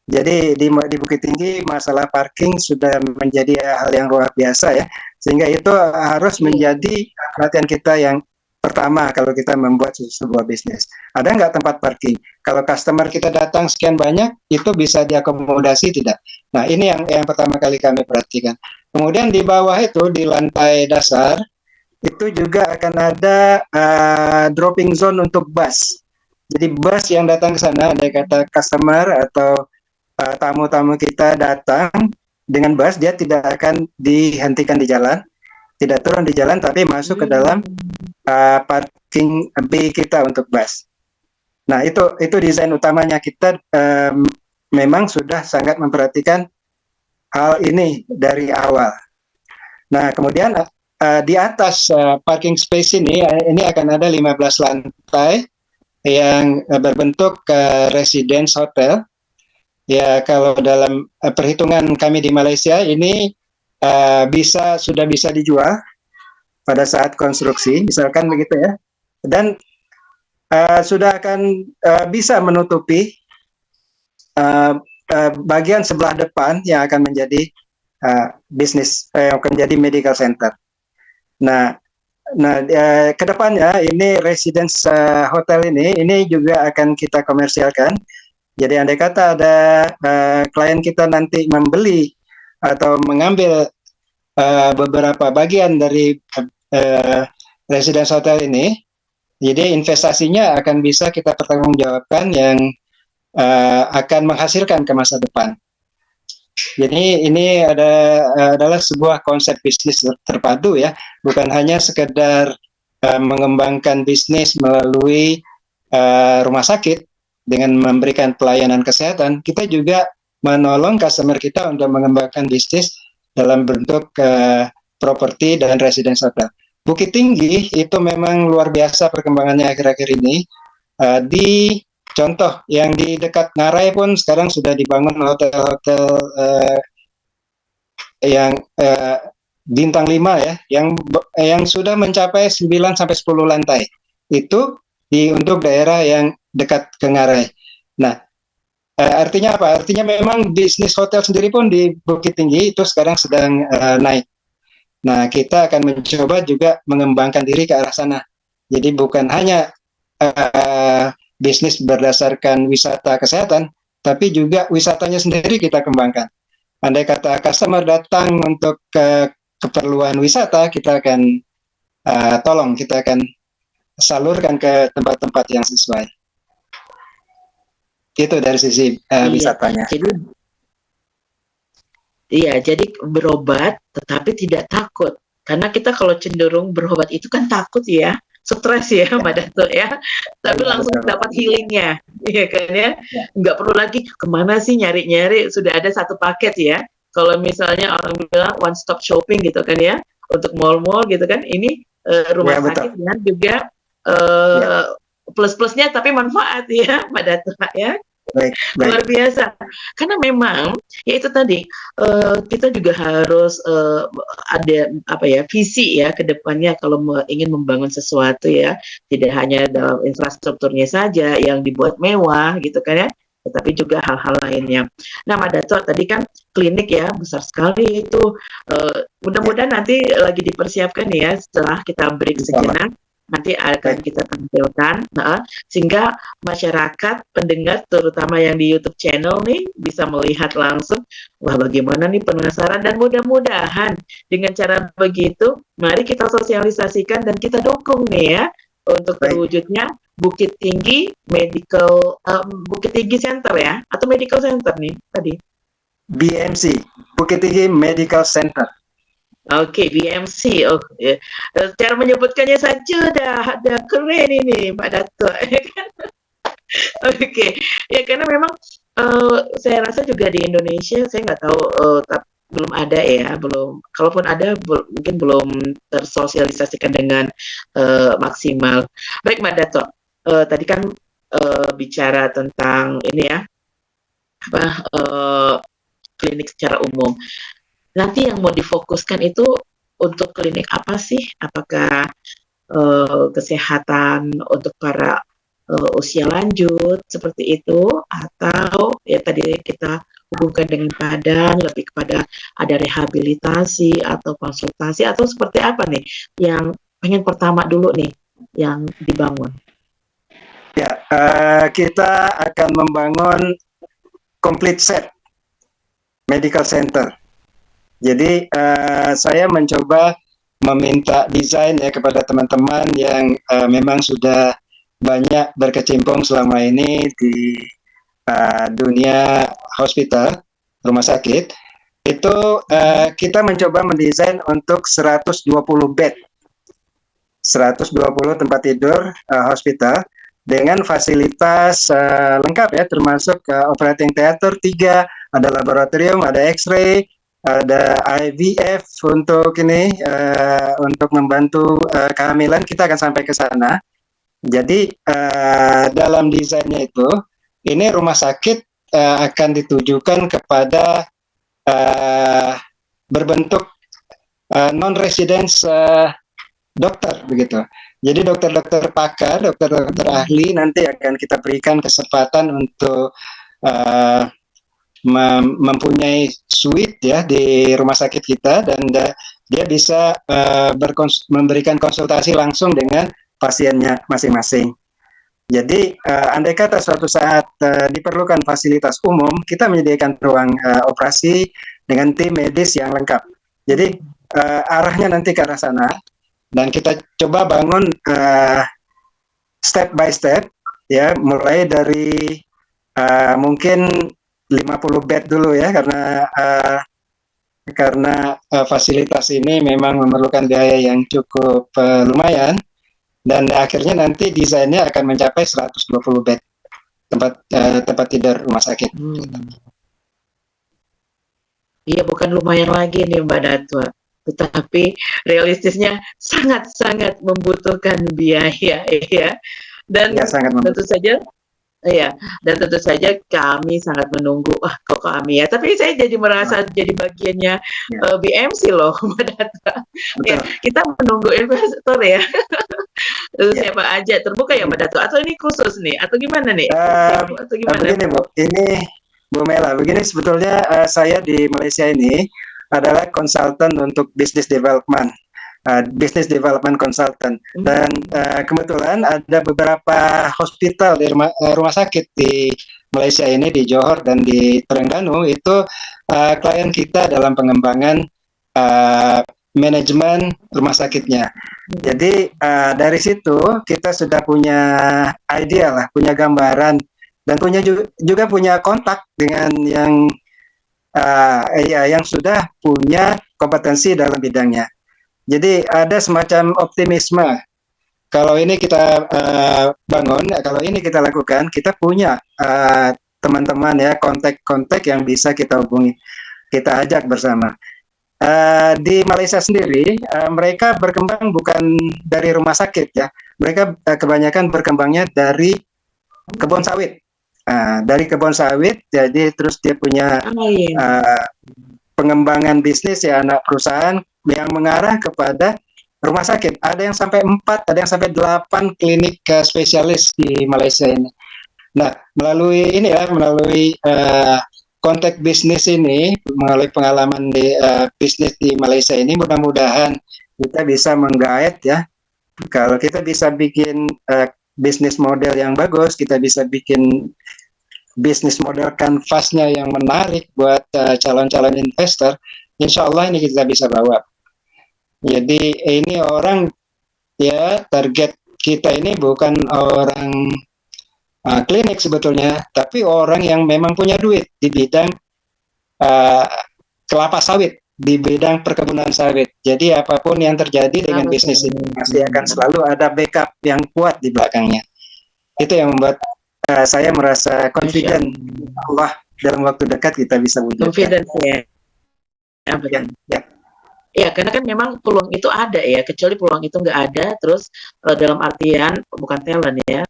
Jadi di Bukit Tinggi masalah parking sudah menjadi hal yang luar biasa ya, sehingga itu harus menjadi perhatian kita yang pertama kalau kita membuat sebuah bisnis. Ada nggak tempat parking? Kalau customer kita datang sekian banyak, itu bisa diakomodasi tidak? Nah, ini yang pertama kali kami perhatikan. Kemudian di bawah itu, di lantai dasar, itu juga akan ada dropping zone untuk bus. Jadi bus yang datang ke sana, ada kata customer atau tamu-tamu kita datang dengan bus, dia tidak akan dihentikan di jalan, tidak turun di jalan, tapi masuk ke dalam parking bay kita untuk bus. Nah, itu desain utamanya. Kita memang sudah sangat memperhatikan hal ini dari awal. Nah, kemudian di atas parking space ini akan ada 15 lantai yang berbentuk residence hotel. Ya, kalau dalam perhitungan kami di Malaysia ini sudah bisa dijual pada saat konstruksi, misalkan begitu ya, dan sudah akan bisa menutupi bagian sebelah depan yang akan menjadi bisnis, yang akan menjadi medical center. Nah, kedepannya ini residence hotel ini juga akan kita komersialkan. Jadi andai kata ada klien kita nanti membeli atau mengambil beberapa bagian dari residence hotel ini, jadi investasinya akan bisa kita pertanggungjawabkan yang akan menghasilkan ke masa depan. Jadi ini adalah sebuah konsep bisnis terpadu ya, bukan hanya sekedar mengembangkan bisnis melalui rumah sakit dengan memberikan pelayanan kesehatan, kita juga menolong customer kita untuk mengembangkan bisnis dalam bentuk properti dan residence hotel. Bukit Tinggi itu memang luar biasa perkembangannya akhir-akhir ini. Di contoh yang di dekat Ngarai pun sekarang sudah dibangun hotel-hotel yang bintang 5 ya, yang sudah mencapai 9 sampai 10 lantai. Itu untuk daerah yang dekat ke Ngarai. Nah, artinya apa? Artinya memang bisnis hotel sendiri pun di Bukit Tinggi itu sekarang sedang naik. Nah, kita akan mencoba juga mengembangkan diri ke arah sana. Jadi bukan hanya bisnis berdasarkan wisata kesehatan, tapi juga wisatanya sendiri kita kembangkan. andai kata customer datang untuk keperluan wisata, kita akan kita akan salurkan ke tempat-tempat yang sesuai. Itu dari sisi wisatanya. Jadi berobat tetapi tidak takut. Karena kita kalau cenderung berobat itu kan takut ya, stres ya, Mbak Dato ya. Tapi langsung dapat healingnya, ya kan ya. Nggak perlu lagi kemana sih nyari-nyari, sudah ada satu paket ya. Kalau misalnya orang bilang one stop shopping gitu kan ya, untuk mall-mall gitu kan, ini rumah sakit dan juga plus-plusnya tapi manfaat ya, Mbak Dato ya. Baik. Luar biasa, karena memang ya itu tadi kita juga harus ada visi ya ke depannya kalau ingin membangun sesuatu ya, tidak hanya dalam infrastrukturnya saja yang dibuat mewah gitu kan ya, tetapi juga hal-hal lainnya. Nah, Mbak Dato tadi kan klinik ya besar sekali itu, mudah-mudahan nanti lagi dipersiapkan ya setelah kita break sejenak. Nanti akan kita tampilkan, sehingga masyarakat, pendengar, terutama yang di YouTube channel nih, bisa melihat langsung, wah bagaimana nih, penasaran, dan mudah-mudahan dengan cara begitu, mari kita sosialisasikan dan kita dukung nih ya, untuk terwujudnya Bukit Tinggi Center ya, atau Medical Center nih tadi? BMC, Bukit Tinggi Medical Center. Oke, BMC. Cara menyebutkannya saja udah keren ini, Pak Dato. Oke, ya karena memang saya rasa juga di Indonesia, saya nggak tahu, belum ada ya, kalaupun ada mungkin belum tersosialisasikan dengan maksimal. Baik, Mbak Dato, tadi kan bicara tentang ini ya, klinik secara umum. Nanti yang mau difokuskan itu untuk klinik apa sih? Apakah kesehatan untuk para usia lanjut seperti itu, atau ya tadi kita hubungkan dengan badan, lebih kepada ada rehabilitasi atau konsultasi, atau seperti apa nih yang pengen pertama dulu nih yang dibangun? Ya, kita akan membangun complete set medical center. Jadi saya mencoba meminta desain ya kepada teman-teman yang memang sudah banyak berkecimpung selama ini di dunia hospital, rumah sakit. Itu kita mencoba mendesain untuk 120 bed, 120 tempat tidur hospital dengan fasilitas lengkap ya, termasuk operating theater 3, ada laboratorium, ada X-ray, ada IVF untuk untuk membantu kehamilan. Kita akan sampai ke sana. Jadi dalam desainnya itu, ini rumah sakit akan ditujukan kepada berbentuk non-residence dokter begitu. Jadi dokter-dokter pakar, dokter-dokter ahli nanti akan kita berikan kesempatan untuk mempunyai suite ya di rumah sakit kita, dan dia bisa memberikan konsultasi langsung dengan pasiennya masing-masing. Jadi andai kata suatu saat diperlukan fasilitas umum, kita menyediakan ruang operasi dengan tim medis yang lengkap. Jadi arahnya nanti ke arah sana, dan kita coba bangun step by step ya, mulai dari mungkin 50 bed dulu ya, karena fasilitas ini memang memerlukan biaya yang cukup lumayan, dan akhirnya nanti desainnya akan mencapai 120 bed tempat tidur rumah sakit. Iya, bukan lumayan lagi nih Mbak Dato, tetapi realistisnya sangat-sangat membutuhkan biaya ya, dan ya, tentu saja. Iya, dan tentu saja kami sangat menunggu. Kok kami ya? Tapi saya jadi merasa jadi bagiannya BMC loh, Mbak Dato. Ya, kita menunggu investor ya. Siapa aja terbuka ya, Mbak Dato? Atau ini khusus nih? Atau gimana nih? Atau gimana? Begini Bu, ini Bu Mela. Begini sebetulnya saya di Malaysia ini adalah konsultan untuk business development. Business development consultant, dan kebetulan ada beberapa hospital di rumah sakit di Malaysia ini di Johor dan di Terengganu itu klien kita dalam pengembangan manajemen rumah sakitnya. Jadi dari situ kita sudah punya idea lah, punya gambaran dan juga punya kontak dengan yang sudah punya kompetensi dalam bidangnya. Jadi ada semacam optimisme. Kalau ini kita bangun, kalau ini kita lakukan, kita punya teman-teman ya, kontak-kontak yang bisa kita hubungi, kita ajak bersama. Di Malaysia sendiri, mereka berkembang bukan dari rumah sakit ya, mereka kebanyakan berkembangnya dari kebun sawit. Dari kebun sawit, jadi terus dia punya pengembangan bisnis ya, anak perusahaan yang mengarah kepada rumah sakit. Ada yang sampai 4, ada yang sampai 8 klinik spesialis di Malaysia ini. Nah, melalui kontak bisnis ini, melalui pengalaman di bisnis di Malaysia ini, mudah-mudahan kita bisa menggait ya. Kalau kita bisa bikin bisnis model yang bagus, kita bisa bikin bisnis model kanvasnya yang menarik buat calon-calon investor, insya Allah ini kita bisa bawa. Jadi ini orang ya, target kita ini bukan orang klinik sebetulnya, tapi orang yang memang punya duit di bidang kelapa sawit, di bidang perkebunan sawit. Jadi apapun yang terjadi dengan bisnis ini pasti akan selalu ada backup yang kuat di belakangnya. Itu yang membuat saya merasa confident, Allah dalam waktu dekat kita bisa wujudkan. Confident ya. Ya. Ya, karena kan memang peluang itu ada ya, kecuali peluang itu nggak ada, terus dalam artian bukan talent ya,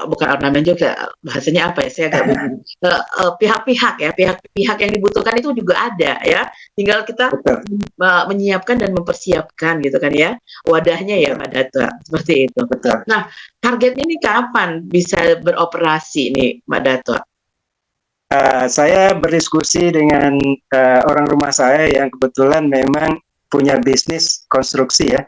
bukan ornamen juga, bahasanya apa ya, saya agak bingung. Pihak-pihak ya, pihak-pihak yang dibutuhkan itu juga ada ya, tinggal kita menyiapkan dan mempersiapkan gitu kan ya, wadahnya ya Mbak Datua, seperti itu. Betul. Nah, targetnya ini kapan bisa beroperasi nih Mbak Datua? Saya berdiskusi dengan orang rumah saya yang kebetulan memang punya bisnis konstruksi ya,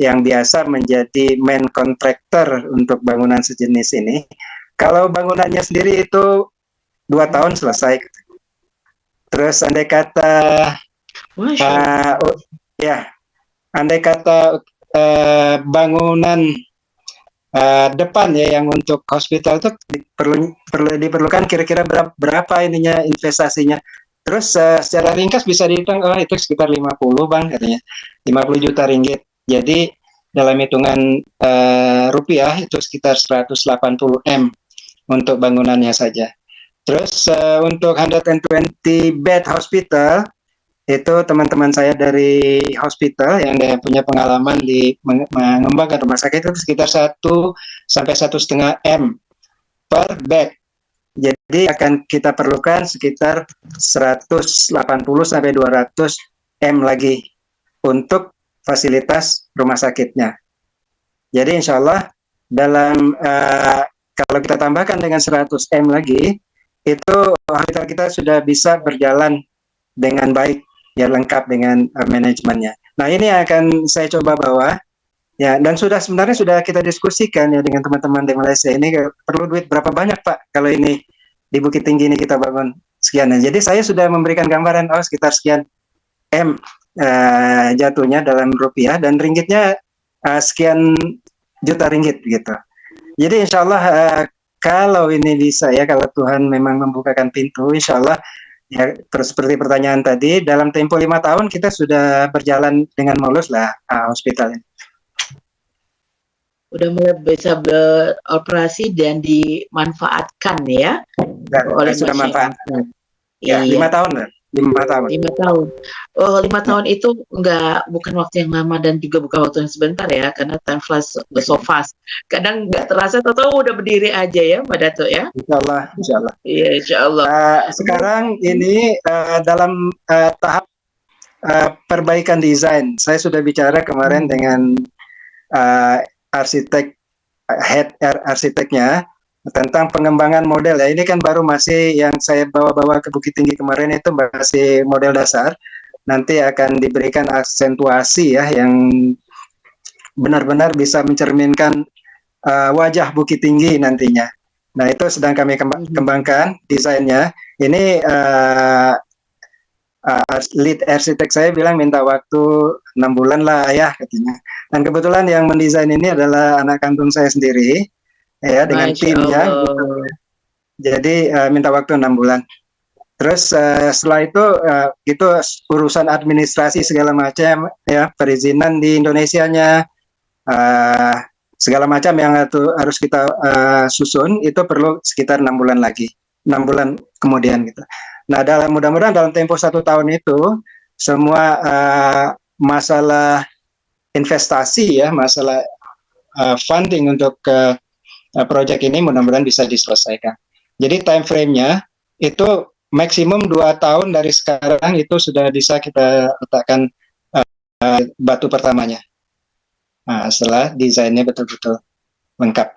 yang biasa menjadi main contractor untuk bangunan sejenis ini. Kalau bangunannya sendiri itu 2 tahun selesai. Terus andai kata andai kata bangunan depan ya yang untuk hospital itu diperlukan kira-kira berapa ininya investasinya. Terus secara ringkas bisa dihitung, itu sekitar 50 Bang katanya, 50 juta ringgit. Jadi dalam hitungan rupiah itu sekitar 180 M untuk bangunannya saja. Terus untuk 120 bed hospital, itu teman-teman saya dari hospital yang punya pengalaman di mengembangkan rumah sakit itu sekitar 1 sampai 1,5 M per bed. Jadi akan kita perlukan sekitar 180 sampai 200 M lagi untuk fasilitas rumah sakitnya. Jadi insya Allah dalam kalau kita tambahkan dengan 100 M lagi, itu hospital kita sudah bisa berjalan dengan baik, ya lengkap dengan manajemennya. Nah ini akan saya coba bawa ya, dan sebenarnya sudah kita diskusikan ya dengan teman-teman di Malaysia ini, perlu duit berapa banyak Pak kalau ini di Bukit Tinggi ini kita bangun sekian. Jadi saya sudah memberikan gambaran sekitar sekian M jatuhnya dalam rupiah, dan ringgitnya sekian juta ringgit gitu. Jadi insya Allah kalau ini bisa ya, kalau Tuhan memang membukakan pintu, insya Allah ya, seperti pertanyaan tadi, dalam tempo 5 tahun kita sudah berjalan dengan mulus lah hospital ini. Udah mulai bisa beroperasi dan dimanfaatkan ya, oleh sudah manfaat. Ya, iya. 5 tahun lah. 5 tahun. 5 tahun. 5 tahun itu bukan waktu yang lama dan juga bukan waktu yang sebentar ya, karena time flies so fast. Kadang nggak terasa, tahu udah berdiri aja ya, Mbak Dato ya. Insya Allah, insya Allah. Iya, insya Allah. Sekarang ini dalam tahap perbaikan desain. Saya sudah bicara kemarin dengan head arsiteknya tentang pengembangan model ya. Ini kan baru masih yang saya bawa-bawa ke Bukit Tinggi kemarin itu masih model dasar. Nanti akan diberikan aksentuasi ya yang benar-benar bisa mencerminkan wajah Bukit Tinggi nantinya. Nah, itu sedang kami kembangkan desainnya. Ini lead arsitek saya bilang minta waktu 6 bulan lah ya katanya. Dan kebetulan yang mendesain ini adalah anak kandung saya sendiri ya dengan Masya timnya. Gitu. Allah. Jadi minta waktu 6 bulan. Terus setelah itu itu urusan administrasi segala macam ya, perizinan di Indonesianya segala macam yang harus kita susun itu perlu sekitar 6 bulan lagi, 6 bulan kemudian gitu. Nah, mudah-mudahan dalam tempo 1 tahun itu semua masalah investasi ya, masalah funding untuk proyek ini mudah-mudahan bisa diselesaikan. Jadi time frame-nya itu maksimum 2 tahun dari sekarang itu sudah bisa kita letakkan batu pertamanya. Nah, setelah desainnya betul-betul lengkap.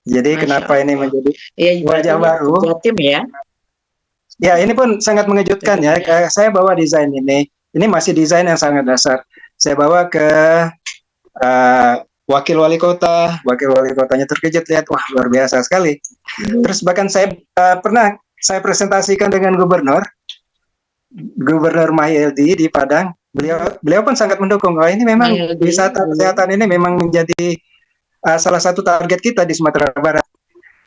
Jadi Masya kenapa Allah. ini menjadi Ya, wajah baru? Jatim ya. Ya, ini pun sangat mengejutkan ya. Saya bawa desain ini masih desain yang sangat dasar. Saya bawa ke wakil wali kotanya terkejut lihat, wah luar biasa sekali. Terus bahkan saya pernah saya presentasikan dengan Gubernur Mahyildi di Padang. Beliau pun sangat mendukung. Oh, ini memang wisata kesehatan ini memang menjadi salah satu target kita di Sumatera Barat.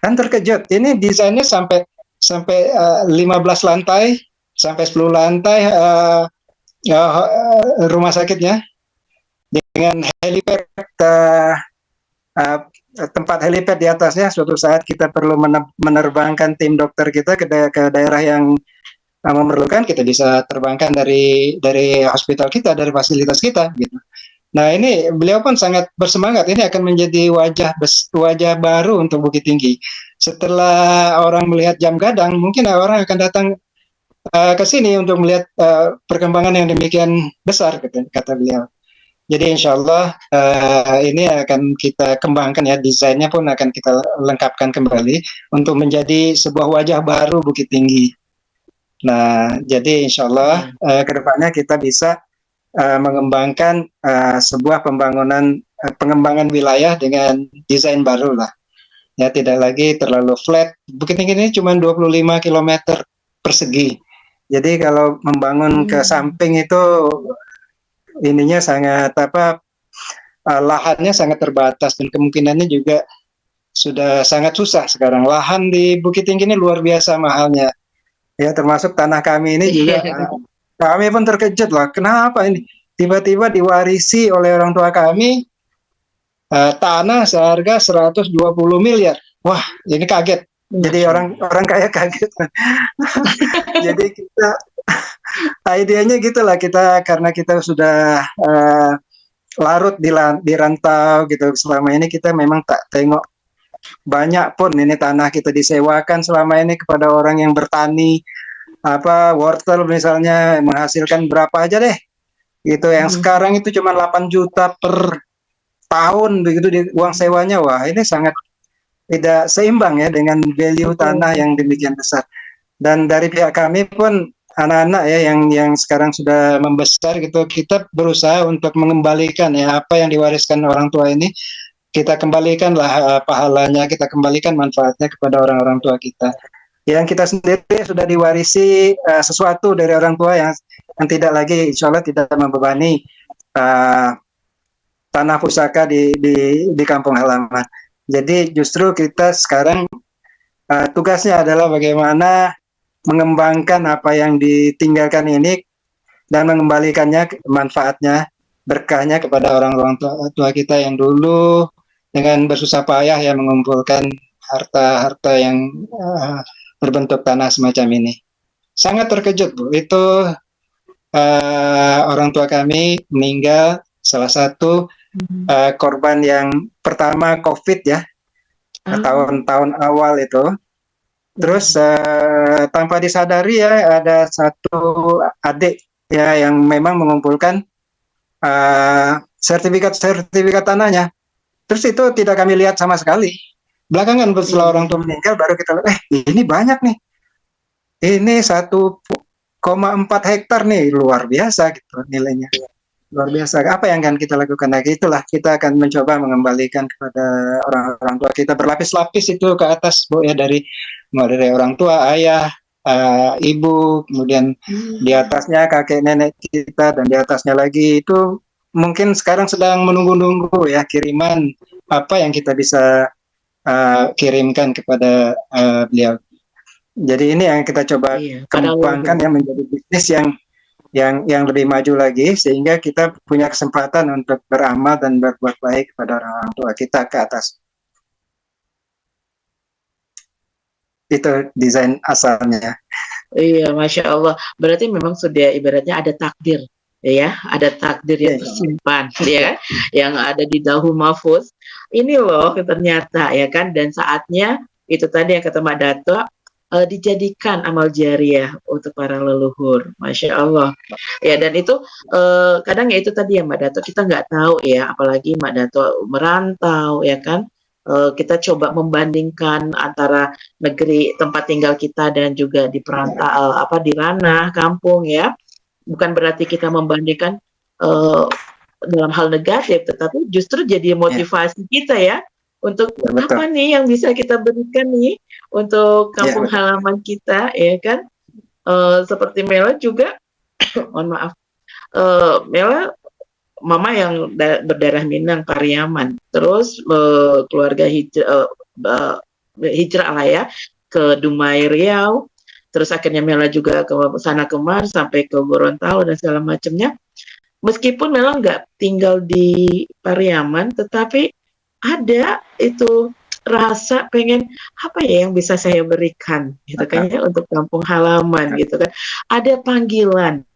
Dan terkejut, ini desainnya sampai 15 lantai, sampai 10 lantai rumah sakitnya dengan helipad, tempat helipad di atasnya. Suatu saat kita perlu menerbangkan tim dokter kita ke daerah yang memerlukan, kita bisa terbangkan dari hospital kita, dari fasilitas kita gitu. Nah, ini beliau pun sangat bersemangat, ini akan menjadi wajah baru untuk Bukit Tinggi. Setelah orang melihat Jam Gadang, mungkin orang akan datang ke sini untuk melihat perkembangan yang demikian besar, kata beliau. Jadi insya Allah ini akan kita kembangkan ya, desainnya pun akan kita lengkapkan kembali untuk menjadi sebuah wajah baru Bukit Tinggi. Nah, jadi insya Allah kedepannya kita bisa mengembangkan sebuah pengembangan wilayah dengan desain baru lah. Ya, tidak lagi terlalu flat. Bukit Tinggi ini cuma 25 km persegi. Jadi kalau membangun ke samping itu ininya sangat lahannya sangat terbatas dan kemungkinannya juga sudah sangat susah sekarang. Lahan di Bukit Tinggi ini luar biasa mahalnya. Ya, termasuk tanah kami ini juga kami pun terkejut lah. Kenapa ini tiba-tiba diwarisi oleh orang tua kami tanah seharga 120 miliar. Wah, ini kaget. Jadi orang kaya kaget. Jadi kita idenya gitulah, kita karena kita sudah larut di rantau gitu selama ini, kita memang tak tengok banyak pun ini tanah kita disewakan selama ini kepada orang yang bertani wortel misalnya menghasilkan berapa aja deh gitu, yang sekarang itu cuma 8 juta per tahun begitu di uang sewanya. Wah, ini sangat tidak seimbang ya dengan value tanah yang demikian besar. Dan dari pihak kami pun anak-anak ya yang sekarang sudah membesar gitu, kita berusaha untuk mengembalikan ya apa yang diwariskan orang tua ini, kita kembalikanlah pahalanya, kita kembalikan manfaatnya kepada orang-orang tua kita. Yang kita sendiri sudah diwarisi sesuatu dari orang tua yang tidak lagi, insya Allah tidak membebani tanah pusaka di kampung halaman. Jadi justru kita sekarang tugasnya adalah bagaimana mengembangkan apa yang ditinggalkan ini dan mengembalikannya manfaatnya, berkahnya kepada orang-orang tua kita yang dulu dengan bersusah payah ya mengumpulkan harta-harta yang berbentuk tanah semacam ini. Sangat terkejut, Bu. Itu orang tua kami meninggal, salah satu korban yang pertama COVID ya, tahun-tahun awal itu. Terus tanpa disadari ya ada satu adik ya yang memang mengumpulkan sertifikat tanahnya. Terus itu tidak kami lihat sama sekali. Belakangan setelah orang tua meninggal baru kita lihat, ini banyak nih. Ini 1,4 hektar nih, luar biasa gitu nilainya. luar biasa. Apa yang akan kita lakukan lagi? Itulah kita akan mencoba mengembalikan kepada orang-orang tua kita berlapis-lapis itu ke atas, Bu, ya, mulai dari orang tua, ayah, ibu, kemudian di atasnya kakek nenek kita, dan di atasnya lagi itu mungkin sekarang sedang menunggu-nunggu ya kiriman apa yang kita bisa kirimkan kepada beliau. Jadi ini yang kita coba kembangkan ya, menjadi bisnis yang lebih maju lagi, sehingga kita punya kesempatan untuk beramal dan berbuat baik kepada orang tua kita ke atas. Itu desain asalnya. Iya, Masya Allah. Berarti memang sudah ibaratnya ada takdir, ya, ada takdir yang tersimpan, ya, yang ada di Lauhul Mahfuz. Ini loh ternyata, ya kan, dan saatnya itu tadi yang kata Mbak Dato, dijadikan amal jariah untuk para leluhur, Masya Allah. Ya, dan itu kadang ya itu tadi ya Mbak Dato, kita nggak tahu ya, apalagi Mbak Dato merantau, ya kan. Kita coba membandingkan antara negeri tempat tinggal kita dan juga di perantau di ranah kampung, ya. Bukan berarti kita membandingkan dalam hal negatif, tetapi justru jadi motivasi kita ya untuk apa nih yang bisa kita berikan nih untuk kampung halaman kita, ya kan. Seperti Mela juga mohon maaf, Mela mama yang berdarah Minang Pariaman, terus keluarga hijrah lah ya ke Dumai Riau, terus akhirnya Mela juga ke sana kemari sampai ke Gorontalo dan segala macamnya. Meskipun Mela nggak tinggal di Pariaman, tetapi ada itu rasa pengen apa ya yang bisa saya berikan gitu kan ya untuk kampung halaman gitu kan. Ada panggilan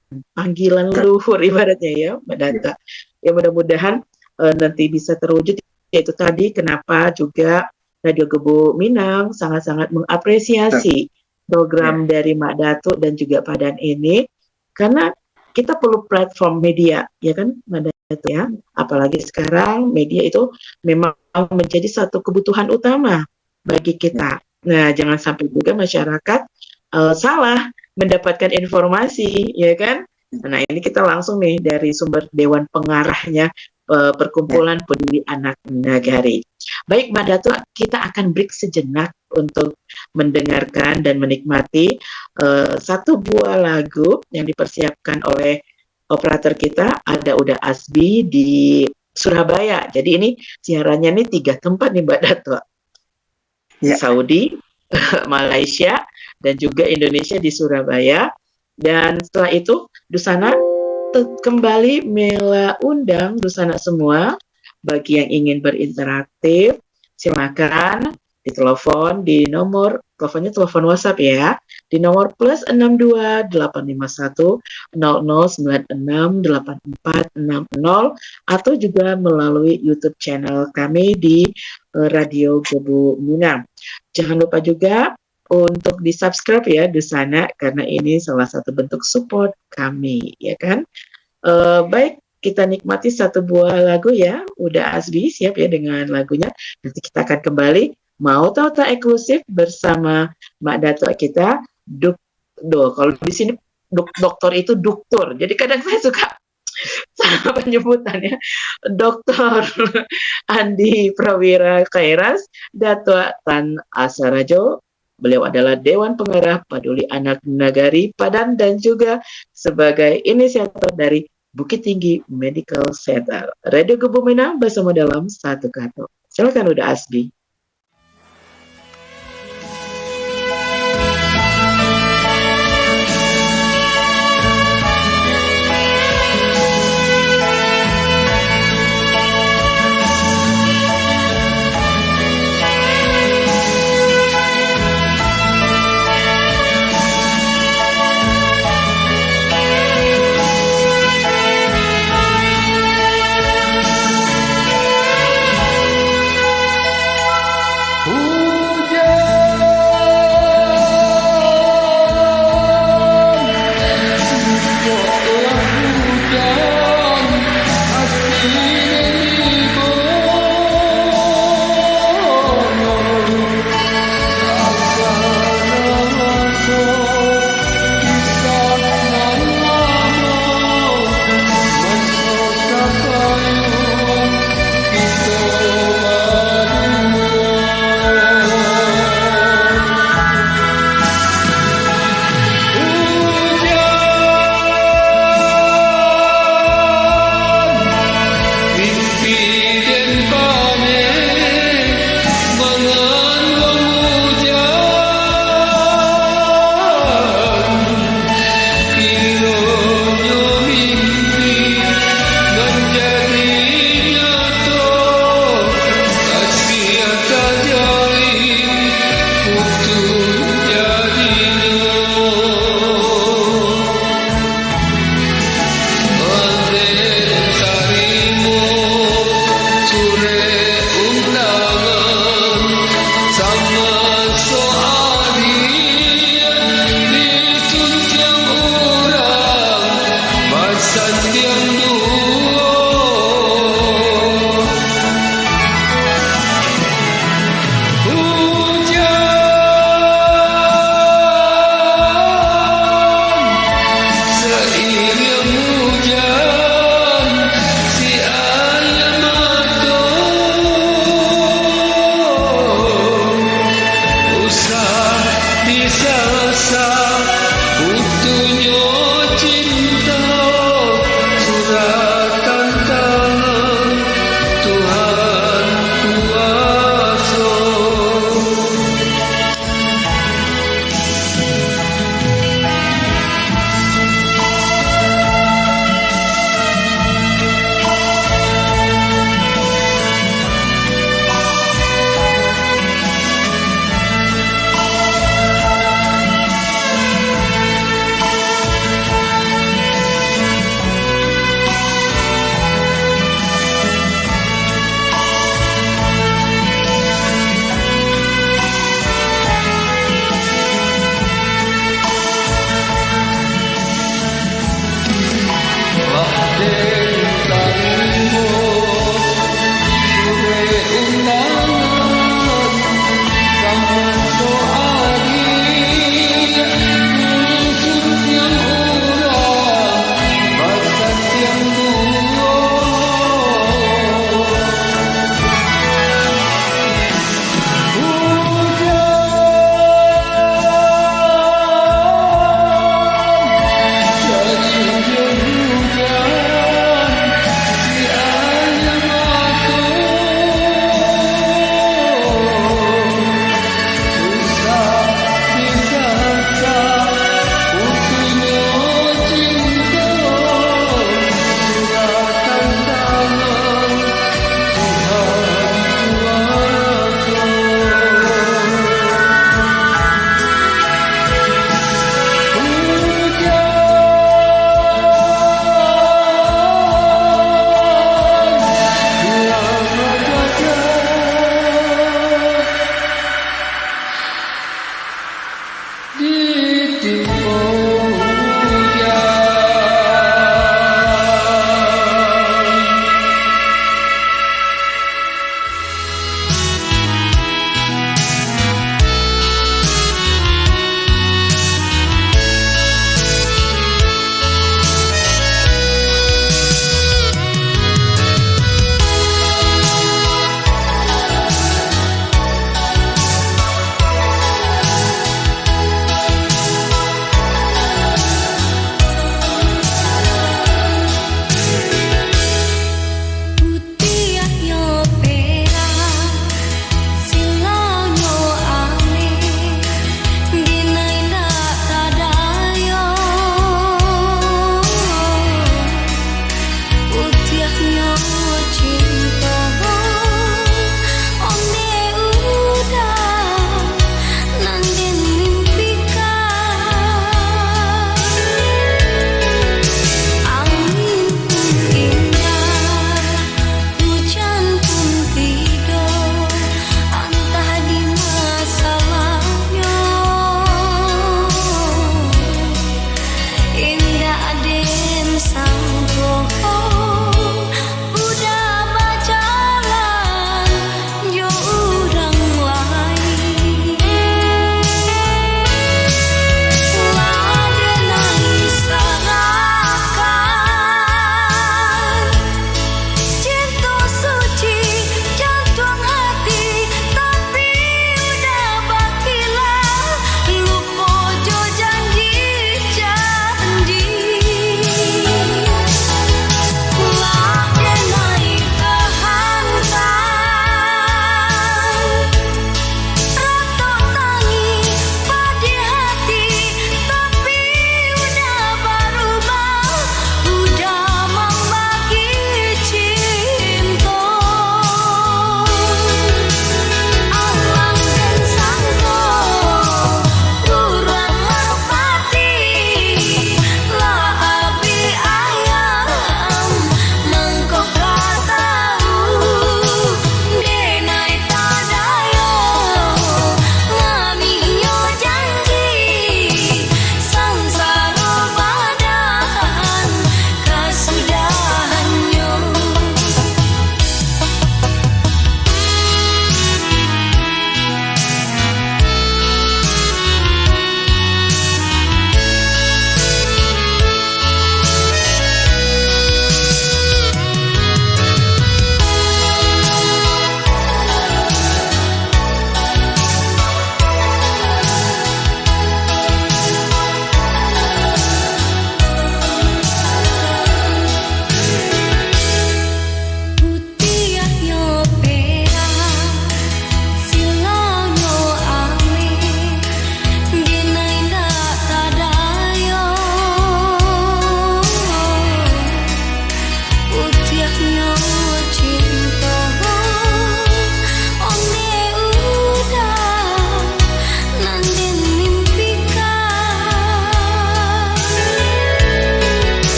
leluhur ibaratnya ya Mbak Data. Ya mudah-mudahan nanti bisa terwujud, yaitu tadi kenapa juga Radio Gebu Minang sangat-sangat mengapresiasi program dari Mbak Dato dan juga Padan ini, karena kita perlu platform media, ya kan Mbak Dato ya. Apalagi sekarang media itu memang menjadi satu kebutuhan utama bagi kita. Nah, jangan sampai juga masyarakat salah mendapatkan informasi, ya kan? Nah, ini kita langsung nih dari sumber Dewan Pengarahnya Perkumpulan Peduli Anak Nagari. Baik Mbak Dato, kita akan break sejenak untuk mendengarkan dan menikmati satu buah lagu yang dipersiapkan oleh operator kita, ada Uda Asbi di Surabaya. Jadi ini siarannya nih 3 tempat nih Mbak Dato. Saudi, Malaysia, dan juga Indonesia di Surabaya. Dan setelah itu Dusana kembali Mela undang Dusana semua, bagi yang ingin berinteraktif silakan ditelepon di nomor, teleponnya telepon WhatsApp ya, di nomor +62 851 0096 8460, atau juga melalui YouTube channel kami di Radio Gebu Minang. Jangan lupa juga untuk di-subscribe ya di sana, karena ini salah satu bentuk support kami, ya kan. Baik, kita nikmati satu buah lagu ya. Udah Asbi siap ya dengan lagunya. Nanti kita akan kembali mau tahu tak eksklusif bersama Mbak Dato kita, kalau di sini dokter itu dokter. Jadi kadang saya suka salah penyebutannya. Dr. Andi Prawira Kairas, Dato Tan Asarajo. Beliau adalah Dewan Pengarah Peduli Anak Nagari Padan dan juga sebagai inisiator dari Bukit Tinggi Medical Center. Radio Gebu Minang bersama dalam satu kata. Silakan Uda Asbi.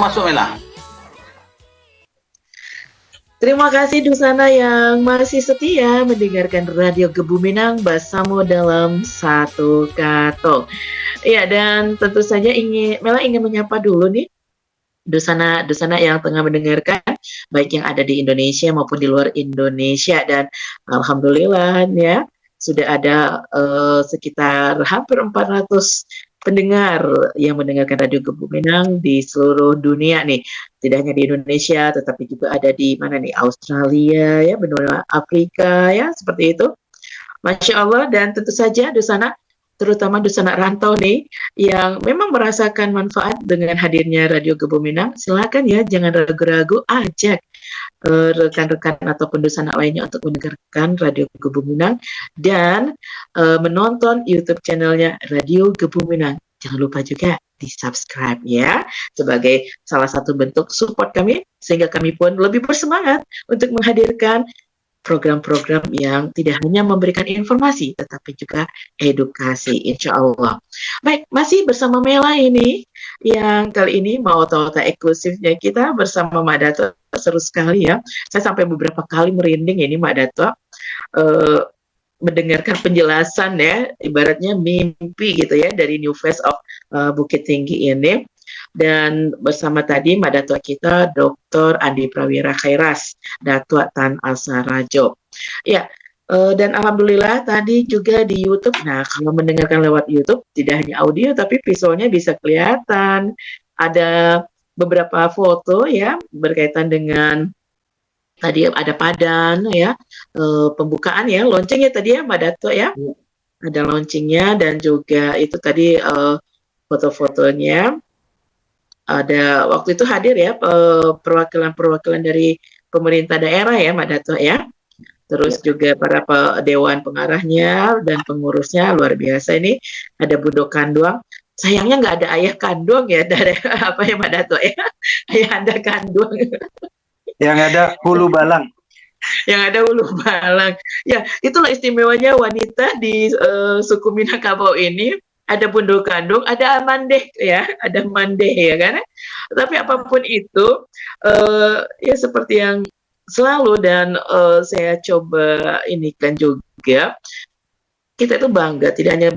masuk Mela. Terima kasih Dusana yang masih setia mendengarkan Radio Kebuminang bersama dalam satu kato. Ya, dan tentu saja Mela ingin menyapa dulu nih Dusana yang tengah mendengarkan, baik yang ada di Indonesia maupun di luar Indonesia. Dan alhamdulillah ya, sudah ada sekitar hampir 400 pendengar yang mendengarkan Radio Kebuminang di seluruh dunia nih. Tidak hanya di Indonesia, tetapi juga ada di mana nih, Australia ya, benua Afrika ya, seperti itu. Masya Allah. Dan tentu saja Dusana, terutama Dusana rantau nih, yang memang merasakan manfaat dengan hadirnya Radio Kebuminang, silakan ya, jangan ragu-ragu, ajak rekan-rekan ataupun Dusana lainnya untuk mendengarkan Radio Kebuminang dan menonton YouTube channelnya Radio Kebuminang. Jangan lupa juga di-subscribe ya, sebagai salah satu bentuk support kami, sehingga kami pun lebih bersemangat untuk menghadirkan program-program yang tidak hanya memberikan informasi, tetapi juga edukasi, insya Allah. Baik, masih bersama Mela ini, yang kali ini mau tahu-tahu eksklusifnya kita bersama Mak Dato. Seru sekali ya. Saya sampai beberapa kali merinding ini Mak Dato, mendengarkan penjelasan ya, ibaratnya mimpi gitu ya, dari New Face of Bukit Tinggi ini. Dan bersama tadi Mak Datua kita Dr. Andi Prawira Khairas, Datua Tan Asarajo. Ya, dan alhamdulillah tadi juga di YouTube. Nah, kalau mendengarkan lewat YouTube tidak hanya audio tapi visualnya bisa kelihatan. Ada beberapa foto ya berkaitan dengan tadi ada padan ya, pembukaan ya, launchingnya tadi ya Mbak Dato ya. Ada launchingnya dan juga itu tadi foto-fotonya. Ada waktu itu hadir ya perwakilan-perwakilan dari pemerintah daerah ya Mbak Dato ya. Terus juga para dewan pengarahnya dan pengurusnya luar biasa ini. Ada Bundo Kanduang. Sayangnya nggak ada ayah kandung ya dari apa ya Mbak Dato ya. Ayah anda kandung. Yang ada hulu balang. Yang ada hulu balang. Ya, itulah istimewanya wanita di suku Minangkabau ini. Ada Bundo Kandung, ada Mandeh ya, ada Mandeh ya kan. Tapi apapun itu, ya seperti yang selalu dan saya coba ini kan juga, kita itu bangga, tidak hanya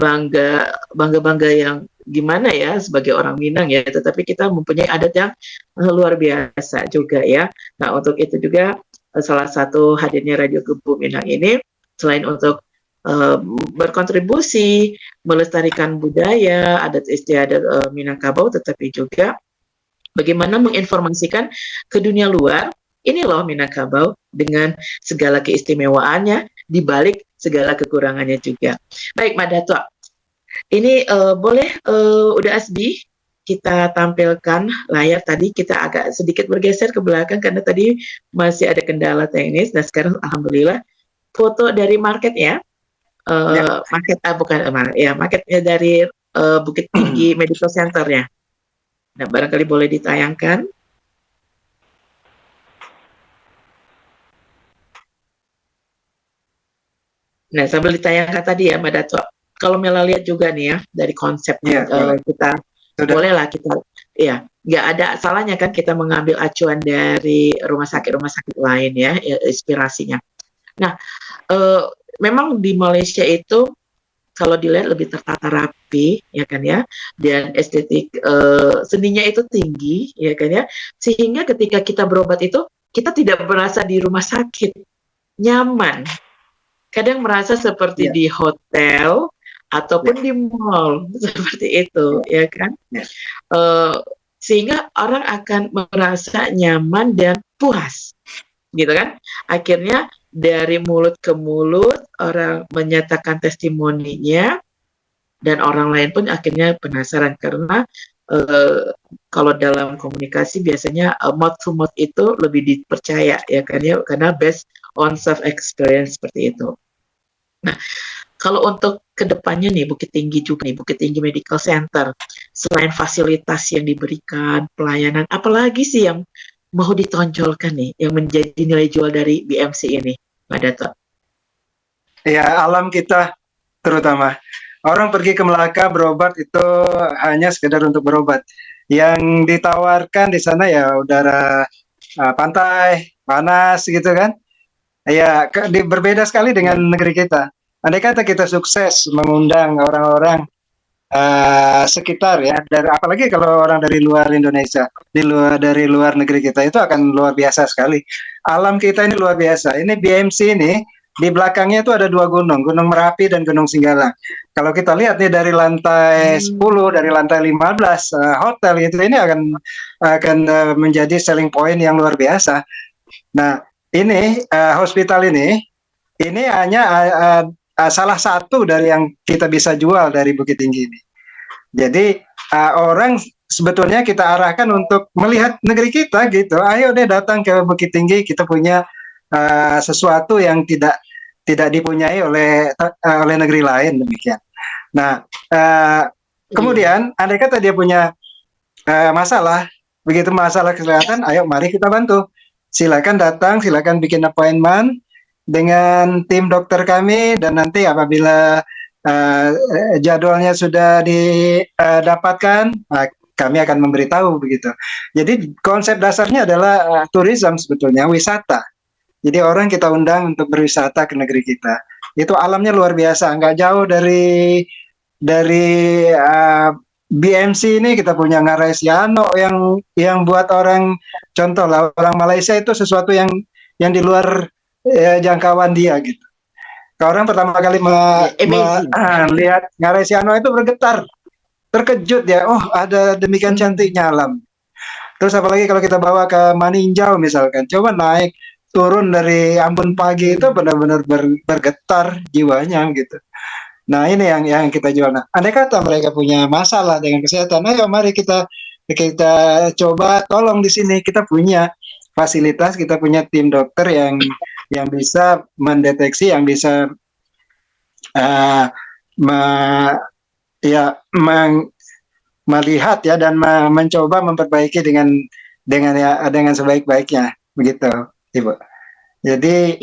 bangga yang gimana ya sebagai orang Minang ya, tetapi kita mempunyai adat yang luar biasa juga ya. Nah untuk itu juga salah satu hadirnya Radio Kebuminang ini, selain untuk berkontribusi melestarikan budaya adat istiadat Minangkabau, tetapi juga bagaimana menginformasikan ke dunia luar, ini loh Minangkabau dengan segala keistimewaannya di balik segala kekurangannya juga. Baik Mbak Dato, ini boleh udah Asbi kita tampilkan layar. Tadi kita agak sedikit bergeser ke belakang karena tadi masih ada kendala teknis. Nah sekarang alhamdulillah foto dari market ya. Marketnya dari Bukit Tinggi Medical Center ya. Nah, barangkali boleh ditayangkan. Nah, sambil ditayangkan tadi ya, Mbak Dato. Kalau Mela lihat juga nih ya dari konsepnya kita bolehlah kita ya, nggak ada salahnya kan kita mengambil acuan dari rumah sakit lain ya, inspirasinya. Nah, memang di Malaysia itu kalau dilihat lebih tertata rapi ya kan ya, dan estetik seninya itu tinggi ya kan ya, sehingga ketika kita berobat itu kita tidak merasa di rumah sakit, nyaman, kadang merasa seperti di hotel ataupun di mall seperti itu ya kan, sehingga orang akan merasa nyaman dan puas gitu kan. Akhirnya dari mulut ke mulut orang menyatakan testimoninya dan orang lain pun akhirnya penasaran karena kalau dalam komunikasi biasanya mouth to mouth itu lebih dipercaya ya kan ya, karena based on self experience seperti itu. Nah, kalau untuk kedepannya nih Bukit Tinggi juga nih, Bukit Tinggi Medical Center, selain fasilitas yang diberikan, pelayanan, apalagi sih yang mau ditonjolkan nih, yang menjadi nilai jual dari BMC ini, Mbak Dato? Ya, alam kita terutama. Orang pergi ke Melaka berobat itu hanya sekedar untuk berobat. Yang ditawarkan di sana ya udara pantai, panas gitu kan. Ya, berbeda sekali dengan negeri kita. Andai kata kita sukses mengundang orang-orang sekitar ya, apalagi kalau orang dari luar Indonesia, dari luar negeri kita itu akan luar biasa sekali. Alam kita ini luar biasa. Ini BMC ini di belakangnya itu ada dua gunung, Gunung Merapi dan Gunung Singgalang. Kalau kita lihat nih dari lantai 10, dari lantai 15 hotel itu ini akan menjadi selling point yang luar biasa. Nah, ini hospital ini hanya salah satu dari yang kita bisa jual dari Bukit Tinggi ini. Jadi orang sebetulnya kita arahkan untuk melihat negeri kita gitu. Ayo deh datang ke Bukit Tinggi, kita punya sesuatu yang tidak dipunyai oleh negeri lain, demikian. Nah, kemudian andai kata dia punya masalah, begitu masalah kesehatan, ayo mari kita bantu. Silakan datang, silakan bikin appointment dengan tim dokter kami, dan nanti apabila jadwalnya sudah didapatkan, kami akan memberitahu begitu. Jadi konsep dasarnya adalah tourism sebetulnya, wisata. Jadi orang kita undang untuk berwisata ke negeri kita. Itu alamnya luar biasa, nggak jauh dari BMC ini kita punya Ngarai Siano yang buat orang, contoh lah, orang Malaysia itu sesuatu yang di luar jangkauan dia gitu. Kalau orang pertama kali melihat Ngarai Siano itu bergetar, terkejut ya, oh ada demikian cantiknya alam. Terus apalagi kalau kita bawa ke Maninjau misalkan, coba naik turun dari Ambon Pagi itu benar-benar bergetar jiwanya gitu. Nah ini yang kita jual. Nah, andai kata mereka punya masalah dengan kesehatan, ayo mari kita coba tolong di sini. Kita punya fasilitas, kita punya tim dokter yang bisa mendeteksi, yang bisa melihat ya, dan mencoba memperbaiki dengan sebaik-baiknya begitu, Ibu. Jadi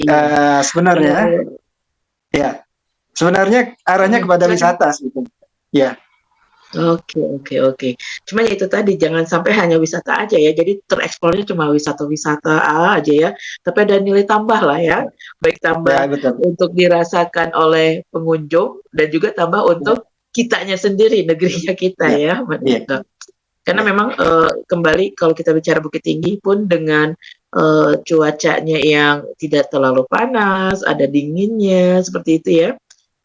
sebenarnya ya. Sebenarnya arahnya kepada wisata sebetulnya. Ya. Oke. Cuma ya itu tadi, jangan sampai hanya wisata aja ya. Jadi tereksplornya cuma wisata-wisata aja ya. Tapi ada nilai tambah lah ya. Baik tambah Ya, untuk dirasakan oleh pengunjung, dan juga tambah untuk kitanya sendiri, negerinya kita ya. Karena memang kembali kalau kita bicara Bukit Tinggi pun dengan cuacanya yang tidak terlalu panas, ada dinginnya seperti itu ya.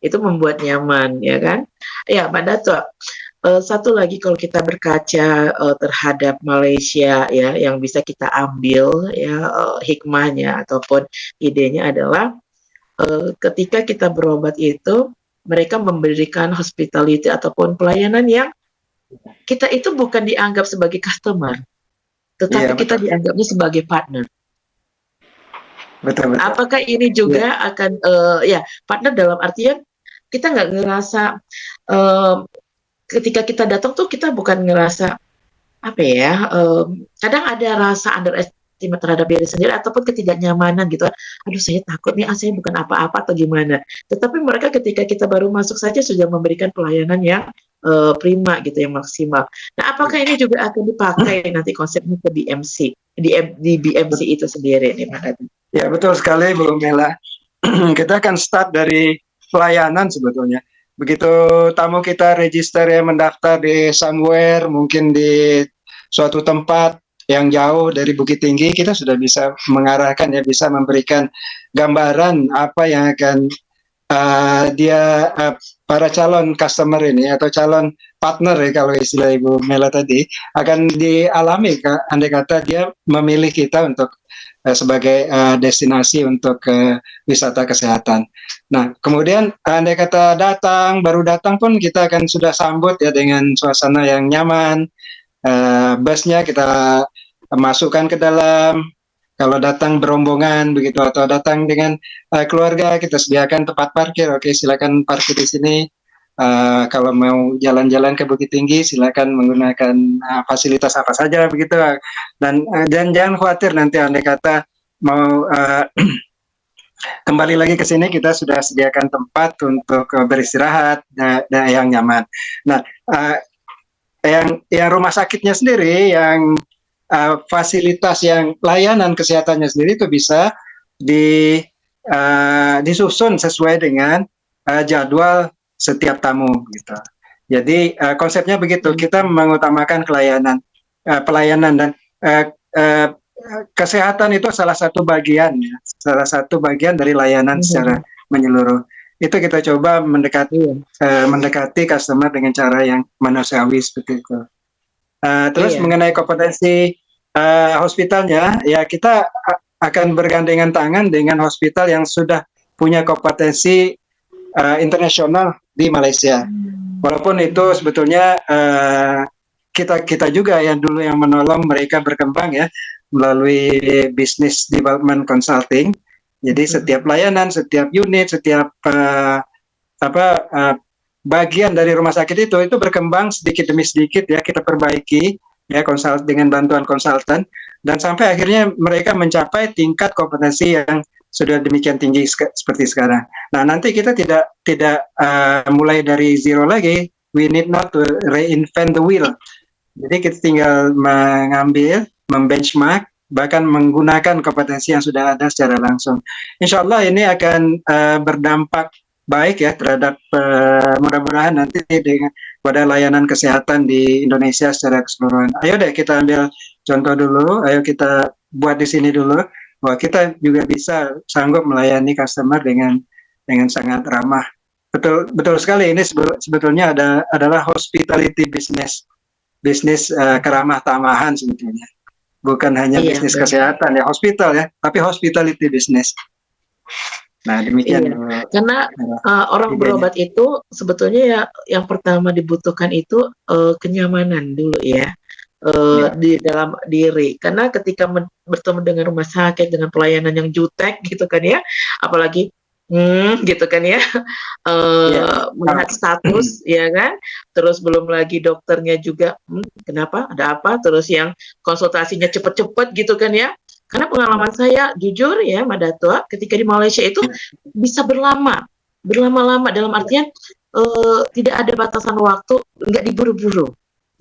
Itu membuat nyaman, ya kan? Ya, Mbak Dato, satu lagi kalau kita berkaca terhadap Malaysia ya, yang bisa kita ambil ya hikmahnya ataupun idenya adalah ketika kita berobat itu, mereka memberikan hospitality ataupun pelayanan yang kita itu bukan dianggap sebagai customer, tetapi kita dianggapnya sebagai partner. Betul. Apakah ini juga akan partner dalam artian kita nggak ngerasa ketika kita datang tuh kita bukan ngerasa kadang ada rasa underestimate terhadap diri sendiri ataupun ketidaknyamanan gitu. Aduh, saya takut nih, saya bukan apa-apa atau gimana. Tetapi mereka ketika kita baru masuk saja sudah memberikan pelayanan yang prima gitu, yang maksimal. Nah, apakah ini juga akan dipakai nanti konsepnya ke BMC di BMC itu sendiri nih, Pak? Ya, betul sekali Bu Mela. Kita akan start dari pelayanan sebetulnya. Begitu tamu kita register ya, mendaftar di somewhere, mungkin di suatu tempat yang jauh dari Bukit Tinggi, kita sudah bisa mengarahkan ya, bisa memberikan gambaran apa yang akan para calon customer ini atau calon partner ya, kalau istilah Ibu Mela tadi, akan dialami andai kata dia memilih kita untuk sebagai destinasi untuk wisata kesehatan. Nah, kemudian andai kata baru datang pun kita akan sudah sambut ya dengan suasana yang nyaman. Busnya kita masukkan ke dalam. Kalau datang berombongan begitu atau datang dengan keluarga, kita sediakan tempat parkir. Oke, silakan parkir di sini. Kalau mau jalan-jalan ke Bukit Tinggi, silakan menggunakan fasilitas apa saja begitu. Dan jangan khawatir nanti andai kata mau kembali lagi ke sini, kita sudah sediakan tempat untuk beristirahat yang nyaman. Nah, yang rumah sakitnya sendiri, yang fasilitas yang layanan kesehatannya sendiri itu bisa di disusun sesuai dengan jadwal setiap tamu gitu. Jadi konsepnya begitu, kita mengutamakan pelayanan dan uh, uh, kesehatan itu salah satu bagian ya, salah satu bagian dari layanan secara menyeluruh. Itu kita coba mendekati customer dengan cara yang manusiawi seperti itu. Terus mengenai kompetensi hospitalnya, ya kita akan bergandengan tangan dengan hospital yang sudah punya kompetensi internasional di Malaysia. Walaupun itu sebetulnya kita juga yang dulu yang menolong mereka berkembang ya melalui business development consulting. Jadi setiap layanan, setiap unit, setiap bagian dari rumah sakit itu berkembang sedikit demi sedikit ya, kita perbaiki ya dengan bantuan konsultan, dan sampai akhirnya mereka mencapai tingkat kompetensi yang sudah demikian tinggi seperti sekarang. Nah, nanti kita tidak mulai dari zero lagi. We need not to reinvent the wheel. Jadi kita tinggal mengambil, membenchmark, bahkan menggunakan kompetensi yang sudah ada secara langsung. Insya Allah ini akan berdampak baik ya terhadap mudah-mudahan nanti pada layanan kesehatan di Indonesia secara keseluruhan. Ayo deh kita ambil contoh dulu, ayo kita buat di sini dulu bahwa kita juga bisa sanggup melayani customer dengan sangat ramah. Betul sekali, ini sebetulnya adalah hospitality business keramah tamahan sebetulnya. Bukan hanya bisnis kesehatan ya, hospital ya, tapi hospitality business. Nah, demikian. Karena orang berobat itu sebetulnya ya yang pertama dibutuhkan itu kenyamanan dulu ya. Di dalam diri, karena ketika bertemu dengan rumah sakit dengan pelayanan yang jutek gitu kan ya, apalagi gitu kan ya, melihat status ya kan, terus belum lagi dokternya juga kenapa ada apa, terus yang konsultasinya cepet-cepet gitu kan ya, karena pengalaman saya jujur ya Mbak Dato, ketika di Malaysia itu bisa berlama-lama dalam artian tidak ada batasan waktu, nggak diburu-buru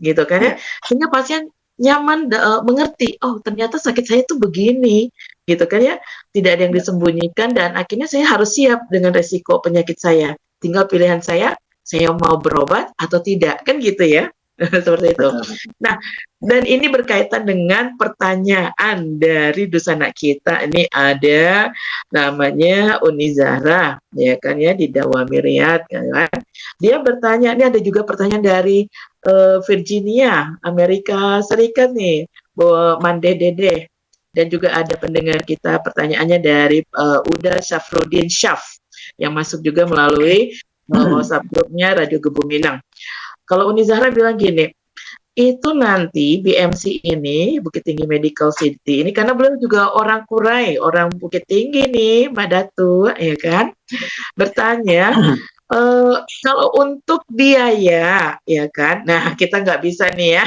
gitu kan ya, sehingga pasien nyaman mengerti, oh ternyata sakit saya tuh begini gitu kan ya, tidak ada yang disembunyikan, dan akhirnya saya harus siap dengan resiko penyakit saya, tinggal pilihan saya mau berobat atau tidak kan gitu ya. Seperti itu. Nah, dan ini berkaitan dengan pertanyaan dari Dusana kita. Ini ada namanya Uni Zahra, ya kan ya, di Dawami Riyadh kan. Dia bertanya, ini ada juga pertanyaan dari Virginia, Amerika Serikat nih, Mande Dede. Dan juga ada pendengar kita pertanyaannya dari Uda Syafruddin Syaf yang masuk juga melalui WhatsApp grupnya Radio Gebumilang. Kalau Uni Zahra bilang gini, itu nanti BMC ini, Bukit Tinggi Medical City ini, karena beliau juga orang Kurai, orang Bukit Tinggi nih, Mbak Datu, ya kan, bertanya, kalau untuk biaya, ya kan, nah kita nggak bisa nih ya,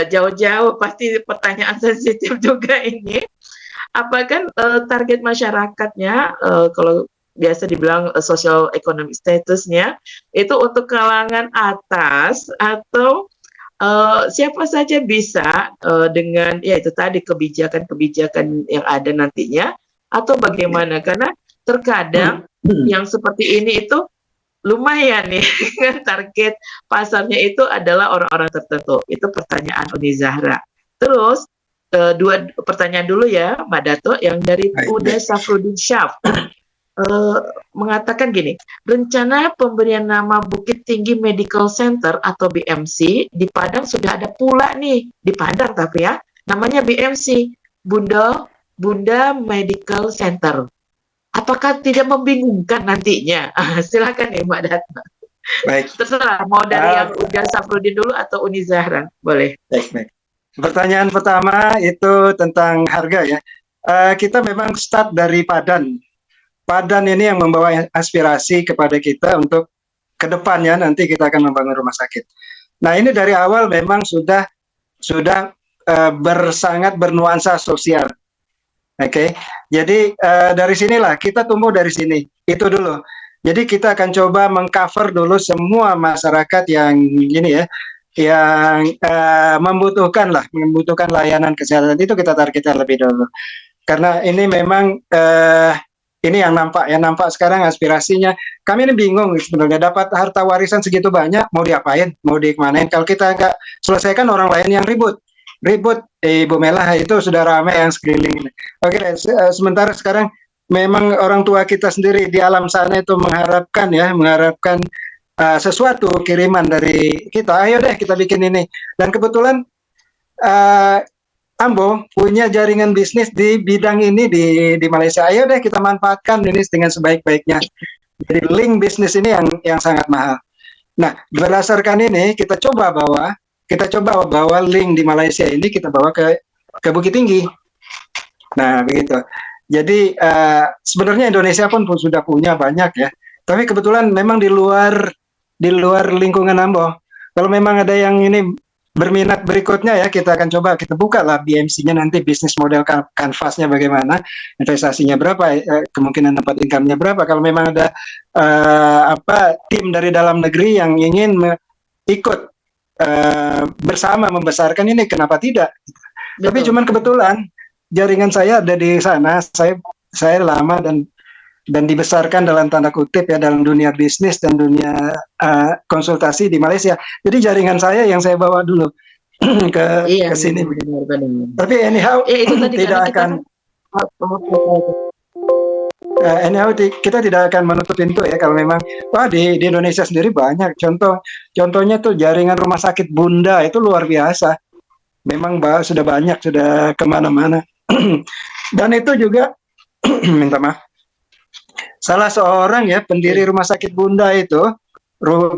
jauh-jauh, pasti pertanyaan sensitif juga ini, apakah target masyarakatnya, kalau biasa dibilang social economic statusnya itu untuk kalangan atas atau siapa saja bisa dengan ya itu tadi kebijakan yang ada nantinya, atau bagaimana, karena terkadang yang seperti ini itu lumayan nih target pasarnya itu adalah orang-orang tertentu. Itu pertanyaan Uni Zahra. Terus dua pertanyaan dulu ya Mbak Dato, yang dari Uda Syafruddin Syaf mengatakan gini, rencana pemberian nama Bukit Tinggi Medical Center atau BMC di Padang sudah ada pula nih, di Padang tapi ya, namanya BMC, Bunda Medical Center. Apakah tidak membingungkan nantinya? Silakan nih Mbak Data. Baik. Terserah, mau dari yang Uda Syafruddin dulu atau Uni Zahra, boleh. Baik. Pertanyaan pertama itu tentang harga ya. Kita memang start dari Padan. Padan ini yang membawa aspirasi kepada kita untuk kedepannya nanti kita akan membangun rumah sakit. Nah ini dari awal memang sudah sangat bernuansa sosial. Oke, jadi dari sinilah kita tumbuh dari sini. Itu dulu. Jadi kita akan coba mengcover dulu semua masyarakat yang gini ya, membutuhkan layanan kesehatan itu kita targetkan lebih dulu. Karena ini memang ini yang nampak sekarang aspirasinya. Kami ini bingung sebenarnya, dapat harta warisan segitu banyak mau diapain, mau dikemanain. Kalau kita nggak selesaikan, orang lain yang ribut. Ibu Mela itu sudah ramai yang sekeliling. Oke, sementara sekarang memang orang tua kita sendiri di alam sana itu mengharapkan sesuatu kiriman dari kita. Ayo deh kita bikin ini. Dan kebetulan Ambo punya jaringan bisnis di bidang ini di Malaysia. Ayo deh kita manfaatkan ini dengan sebaik-baiknya. Jadi link bisnis ini yang sangat mahal. Nah, berdasarkan ini kita coba bawa link di Malaysia ini, kita bawa ke Bukit Tinggi. Nah, begitu. Jadi sebenarnya Indonesia pun sudah punya banyak ya. Tapi kebetulan memang di luar lingkungan Ambo. Kalau memang ada yang ini berminat berikutnya ya, kita akan coba, kita buka lah BMC-nya nanti, bisnis model kanvasnya bagaimana, investasinya berapa, kemungkinan dapat income-nya berapa. Kalau memang ada tim dari dalam negeri yang ingin ikut bersama membesarkan ini, kenapa tidak? Betul. Tapi cuman kebetulan jaringan saya ada di sana, saya lama dan dibesarkan dalam tanda kutip ya dalam dunia bisnis dan dunia konsultasi di Malaysia. Jadi jaringan saya yang saya bawa dulu ke sini. Benar. Tapi anyhow itu tadi tidak akan kita tidak akan menutup pintu ya kalau memang di Indonesia sendiri banyak contohnya tuh jaringan rumah sakit Bunda itu luar biasa. Memang sudah banyak, sudah kemana-mana. Dan itu juga minta maaf, salah seorang ya pendiri rumah sakit Bunda itu,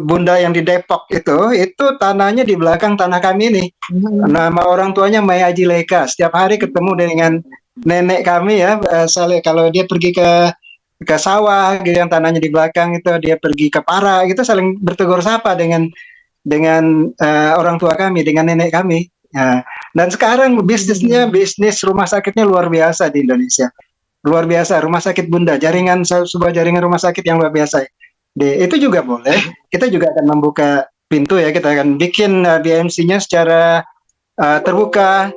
Bunda yang di Depok itu tanahnya di belakang tanah kami ini. Nama orang tuanya Maya Haji Leka. Setiap hari ketemu dengan nenek kami ya, kalau dia pergi ke sawah gitu yang tanahnya di belakang itu, dia pergi ke Para gitu, saling bertegur sapa dengan orang tua kami, dengan nenek kami. Ya. Dan sekarang bisnis rumah sakitnya luar biasa di Indonesia. Luar biasa, rumah sakit Bunda, sebuah jaringan rumah sakit yang luar biasa. Itu juga boleh, kita juga akan membuka pintu ya, kita akan bikin BMC-nya secara terbuka.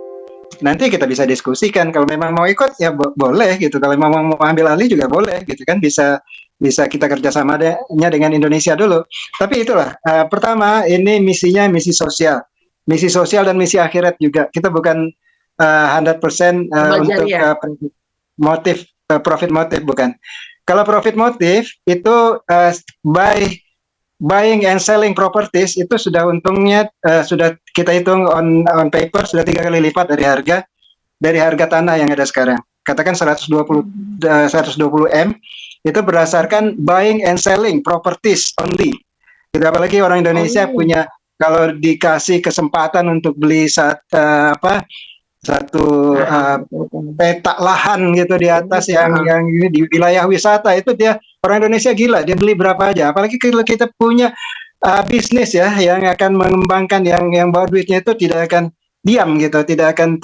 Nanti kita bisa diskusikan, kalau memang mau ikut ya boleh gitu, kalau memang mau ambil alih juga boleh gitu kan, bisa kita kerjasamanya dengan Indonesia dulu. Tapi itulah, pertama ini misinya misi sosial dan misi akhirat juga. Kita bukan 100% untuk motif profit motif, bukan. Kalau profit motif itu buying and selling properties itu sudah untungnya sudah kita hitung on paper sudah 3 kali lipat dari harga tanah yang ada sekarang. Katakan 120 M itu berdasarkan buying and selling properties only. Kita apalagi orang Indonesia punya, kalau dikasih kesempatan untuk beli satu petak lahan gitu di atas yang di wilayah wisata, itu dia orang Indonesia gila, dia beli berapa aja. Apalagi kalau kita punya bisnis ya yang akan mengembangkan, yang bawa duitnya itu tidak akan diam gitu, tidak akan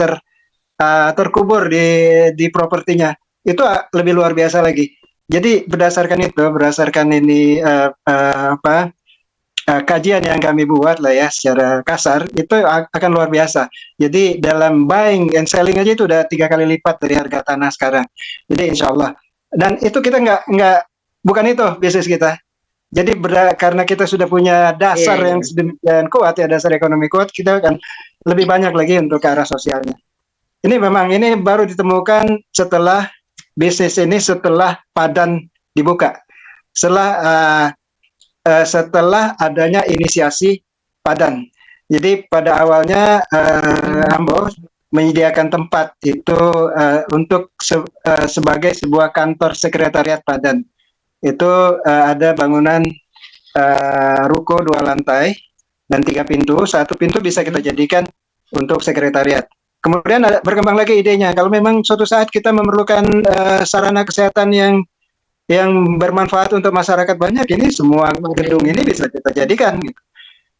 terkubur di propertinya. Itu lebih luar biasa lagi. Jadi berdasarkan ini kajian yang kami buat lah ya secara kasar, itu akan luar biasa. Jadi dalam buying and selling aja itu udah 3 kali lipat dari harga tanah sekarang. Jadi insya Allah. Dan itu kita bukan itu bisnis kita. Jadi karena kita sudah punya dasar yang sedemikian kuat ya, dasar ekonomi kuat, kita akan lebih banyak lagi untuk ke arah sosialnya. Ini baru ditemukan setelah bisnis ini, setelah Padan dibuka. Setelah adanya inisiasi Padan. Jadi pada awalnya Ambo menyediakan tempat itu untuk sebagai sebuah kantor sekretariat Padan. Itu ada bangunan ruko 2 lantai dan 3 pintu. 1 pintu bisa kita jadikan untuk sekretariat. Kemudian berkembang lagi idenya, kalau memang suatu saat kita memerlukan sarana kesehatan yang bermanfaat untuk masyarakat banyak, ini semua gedung ini bisa kita jadikan gitu.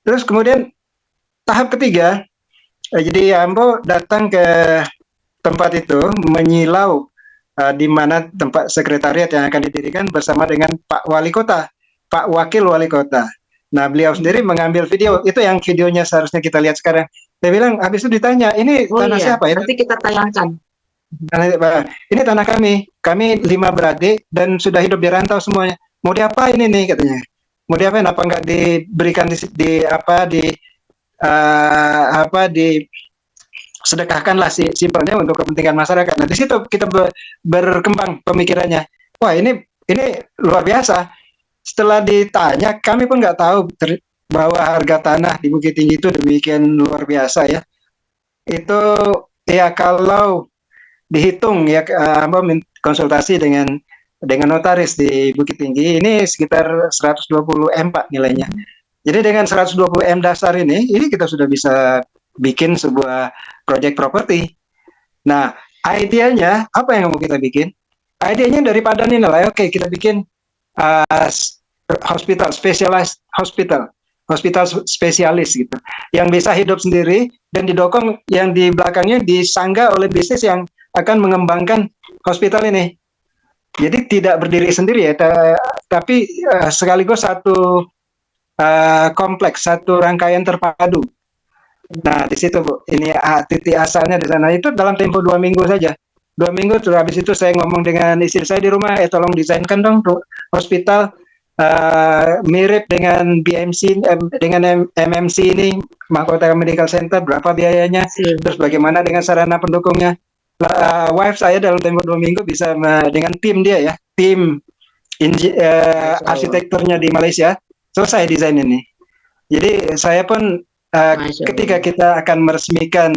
Terus kemudian tahap ketiga, jadi Ambo datang ke tempat itu menyilau di mana tempat sekretariat yang akan didirikan bersama dengan Pak Wali Kota, Pak Wakil Wali Kota. Nah, beliau sendiri mengambil video, itu yang videonya seharusnya kita lihat sekarang. Dia bilang, habis itu ditanya, ini Oh tanah iya, siapa ya? nanti kita tayangkan. Ini tanah kami 5 beradik dan sudah hidup di rantau semuanya. Mau diapain ini katanya? Mau diapain? Apa nggak diberikan di sedekahkanlah simpelnya untuk kepentingan masyarakat. Nah, di situ kita berkembang pemikirannya. Wah, ini luar biasa. Setelah ditanya, kami pun nggak tahu bahwa harga tanah di Bukit Tinggi itu demikian luar biasa ya. Itu ya kalau dihitung ya konsultasi dengan notaris di Bukit Tinggi ini sekitar 120 M Pak nilainya. Jadi dengan 120 M dasar ini kita sudah bisa bikin sebuah project property. Nah, idenya apa yang mau kita bikin? Idenya daripada ini lah, oke kita bikin hospital spesialis gitu, yang bisa hidup sendiri dan didokong yang di belakangnya disangga oleh bisnis yang akan mengembangkan hospital ini. Jadi tidak berdiri sendiri ya, tapi sekaligus satu kompleks, satu rangkaian terpadu. Nah, di situ Bu, ini titik asalnya di sana. Itu dalam tempo 2 minggu saja. 2 minggu, terus habis itu saya ngomong dengan istri saya di rumah, tolong desainkan dong hospital mirip dengan BMC, dengan MMC ini, Mahkota Medical Center, berapa biayanya, terus bagaimana dengan sarana pendukungnya. Wife saya dalam tempo 2 minggu bisa dengan tim dia ya, tim arsitekturnya di Malaysia, selesai desain ini. Jadi saya pun ketika kita akan meresmikan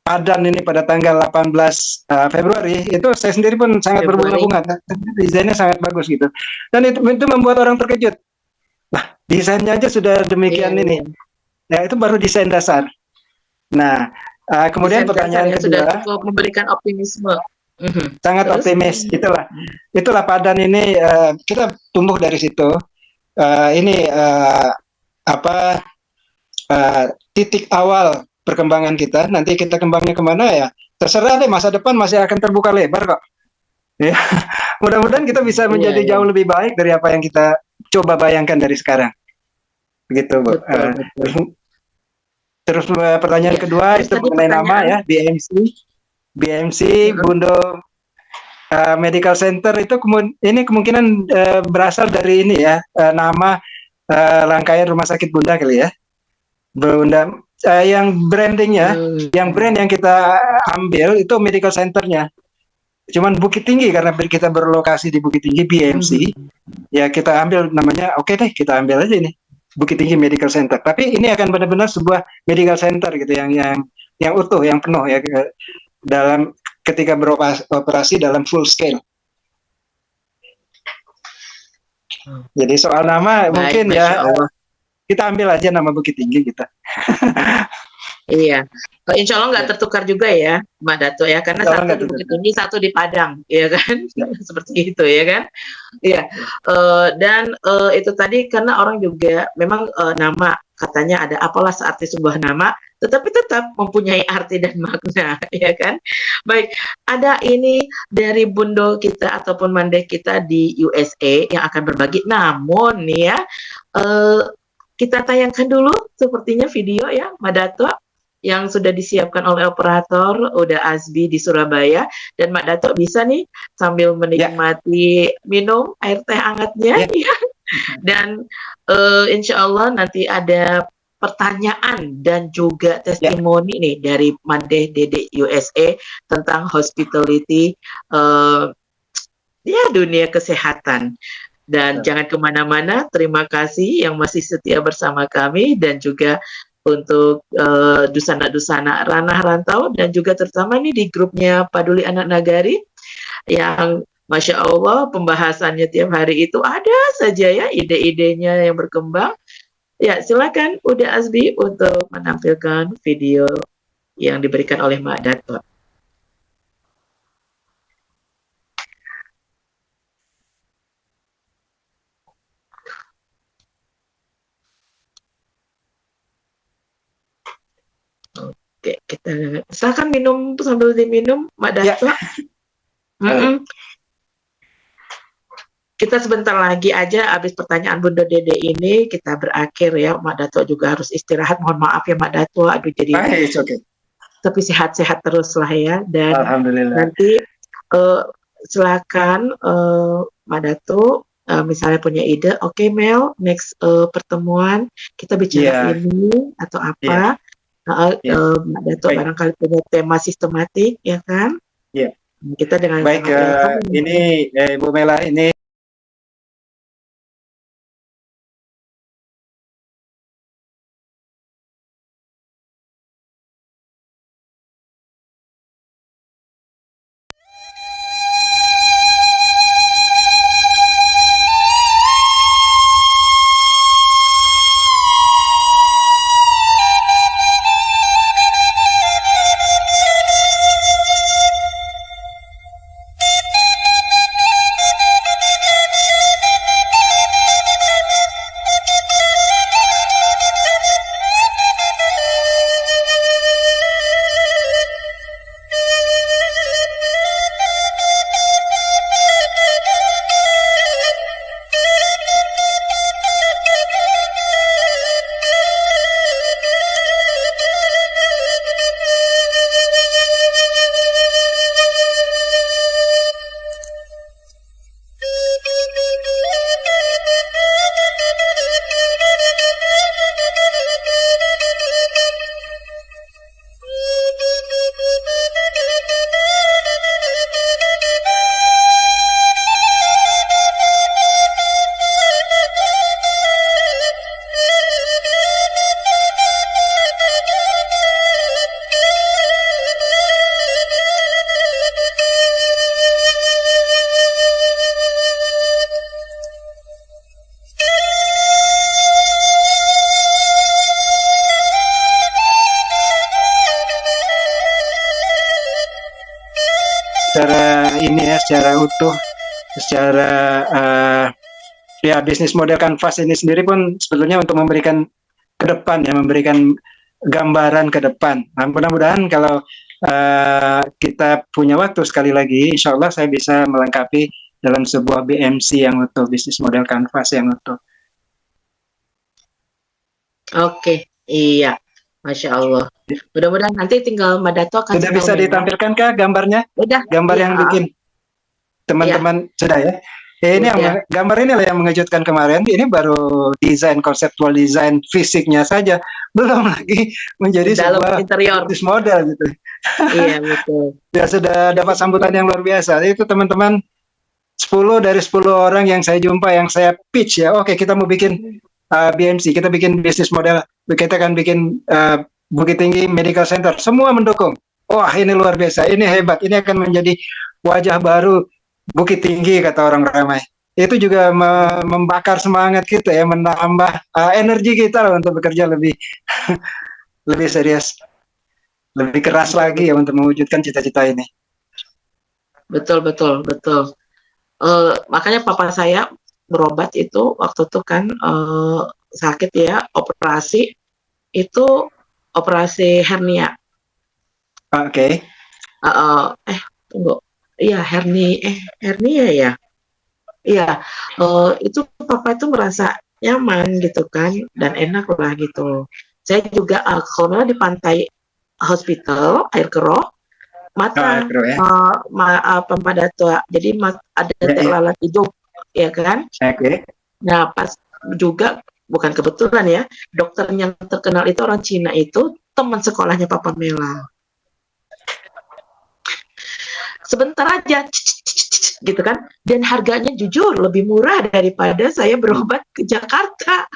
Padan ini pada tanggal 18 Februari, itu saya sendiri pun sangat berbunga-bunga. Desainnya sangat bagus gitu. Dan itu membuat orang terkejut. Nah, desainnya aja sudah demikian ini. Ya, itu baru desain dasar. Nah, kemudian desain pertanyaan kedua, sudah cukup memberikan optimisme. Sangat optimis. Itulah Padan ini, kita tumbuh dari situ. Titik awal perkembangan kita. Nanti kita kembangnya kemana ya terserah deh, masa depan masih akan terbuka lebar kok ya. Mudah-mudahan kita bisa menjadi jauh lebih baik dari apa yang kita coba bayangkan dari sekarang, begitu Bu. Terus pertanyaan kedua itu mengenai nama ya, BMC Bundo Medical Center. Itu ini kemungkinan berasal dari ini ya, nama rangkaian rumah sakit Bunda kali ya, Bunda. Yang brandingnya, yang brand yang kita ambil itu medical centernya. Cuman Bukit Tinggi karena kita berlokasi di Bukit Tinggi BMC, ya kita ambil namanya. Oke deh, kita ambil aja ini Bukit Tinggi Medical Center. Tapi ini akan benar-benar sebuah medical center gitu, yang utuh, yang penuh ya, dalam ketika beroperasi dalam full scale. Jadi soal nama mungkin ya. Kita ambil aja nama Bukit Tinggi kita. Iya, insya Allah nggak tertukar juga ya, Mbak Dato ya, karena satu di Bukit Tinggi, satu di Padang, ya kan, seperti itu ya kan, iya. Dan itu tadi karena orang juga memang nama katanya ada apalah searti sebuah nama, tetapi tetap mempunyai arti dan makna, ya kan. Baik, ada ini dari Bundo kita ataupun Mandeh kita di USA yang akan berbagi, namun nih ya. Kita tayangkan dulu sepertinya video ya, Mbak Dato, yang sudah disiapkan oleh operator Uda Azbi di Surabaya, dan Mbak Dato bisa nih sambil menikmati minum air teh hangatnya ya. Dan insya Allah nanti ada pertanyaan dan juga testimoni nih dari Mandeh Dede USA tentang hospitality ya, dunia kesehatan. Dan jangan kemana-mana, terima kasih yang masih setia bersama kami, dan juga untuk Dusana-Dusana Ranah Rantau, dan juga terutama nih di grupnya Paduli Anak Nagari, yang Masya Allah pembahasannya tiap hari itu ada saja ya ide-idenya yang berkembang. Ya, silakan Uda Azbi untuk menampilkan video yang diberikan oleh Mbak Dato. Oke, kita silakan minum sambil diminum, Mbak Dato. kita sebentar lagi aja habis pertanyaan Bunda Dede ini kita berakhir ya. Mak Dato juga harus istirahat. Mohon maaf ya Mak Dato. Aduh jadi It's okay. tapi sehat-sehat terus lah ya. Dan Alhamdulillah. nanti silakan Mak Dato misalnya punya ide, oke Mel, next pertemuan kita bicara ini atau apa. Mak Dato barangkali punya tema sistematik ya kan. Kita dengan baik, ini Bu Mela ini secara utuh, secara bisnis model Canvas ini sendiri pun sebetulnya untuk memberikan ke depan ya, memberikan gambaran ke depan. Nah, mudah-mudahan kalau kita punya waktu sekali lagi, insya Allah saya bisa melengkapi dalam sebuah BMC yang utuh, bisnis model Canvas yang utuh. Oke, iya. Masya Allah. Mudah-mudahan nanti tinggal Mbak Dato akan sudah bisa ditampilkan kah gambarnya? Udah. Gambar yang bikin teman-teman sudah ya. Ini yang gambar ini lah yang mengejutkan kemarin. Ini baru desain, konseptual desain fisiknya saja, belum lagi menjadi sebuah bisnis model gitu. Iya betul. Ya sudah dapat sambutan yang luar biasa. Itu teman-teman 10 dari 10 orang yang saya jumpa, yang saya pitch ya. Oke, kita mau bikin BMC, kita bikin bisnis model, kita akan bikin Bukit Tinggi Medical Center. Semua mendukung. Wah, ini luar biasa, ini hebat, ini akan menjadi wajah baru Bukit Tinggi, kata orang ramai. Itu juga membakar semangat kita ya, menambah energi kita lah untuk bekerja lebih lebih serius, lebih keras lagi ya untuk mewujudkan cita-cita ini. Betul. Makanya papa saya berobat itu waktu itu kan sakit ya, operasi itu operasi hernia. Oke. Tunggu. Iya, hernia ya. Iya, itu papa itu merasa nyaman gitu kan, dan enak lah gitu. Saya juga kalau di pantai hospital air keroh, mata pada tua, jadi ada terlalat hidup, ya kan? Oke. Nah, pas juga bukan kebetulan ya, dokter yang terkenal itu orang Cina itu teman sekolahnya Papa Mela. Sebentar aja, gitu kan? Dan harganya jujur lebih murah daripada saya berobat ke Jakarta.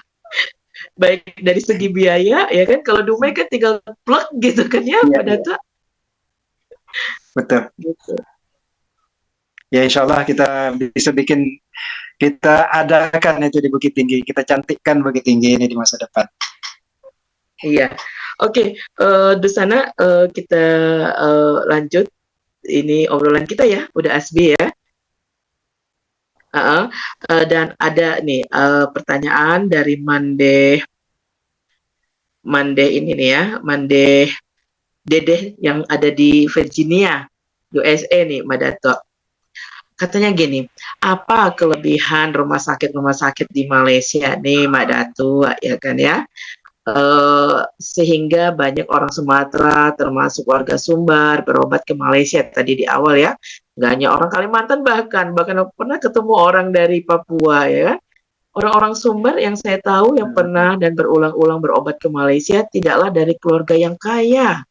Baik dari segi biaya, ya kan? Kalau Dumai kan tinggal plug gitu kan ya, pada tua. Betul. Gitu. Ya insya Allah kita bisa bikin, kita adakan itu di Bukit Tinggi, kita cantikkan Bukit Tinggi ini di masa depan. Iya, oke. Di sana kita lanjut ini obrolan kita ya, udah asbi ya. Dan ada nih pertanyaan dari Mande ini nih ya, Mande Dedeh yang ada di Virginia, USA nih, Mbak Dato. katanya gini, apa kelebihan rumah sakit di Malaysia nih, Mbak Datu, ya kan ya? Sehingga banyak orang Sumatera termasuk warga Sumbar berobat ke Malaysia tadi di awal ya, nggak hanya orang Kalimantan, bahkan pernah ketemu orang dari Papua ya kan. Orang-orang Sumbar yang saya tahu yang pernah dan berulang-ulang berobat ke Malaysia tidaklah dari keluarga yang kaya,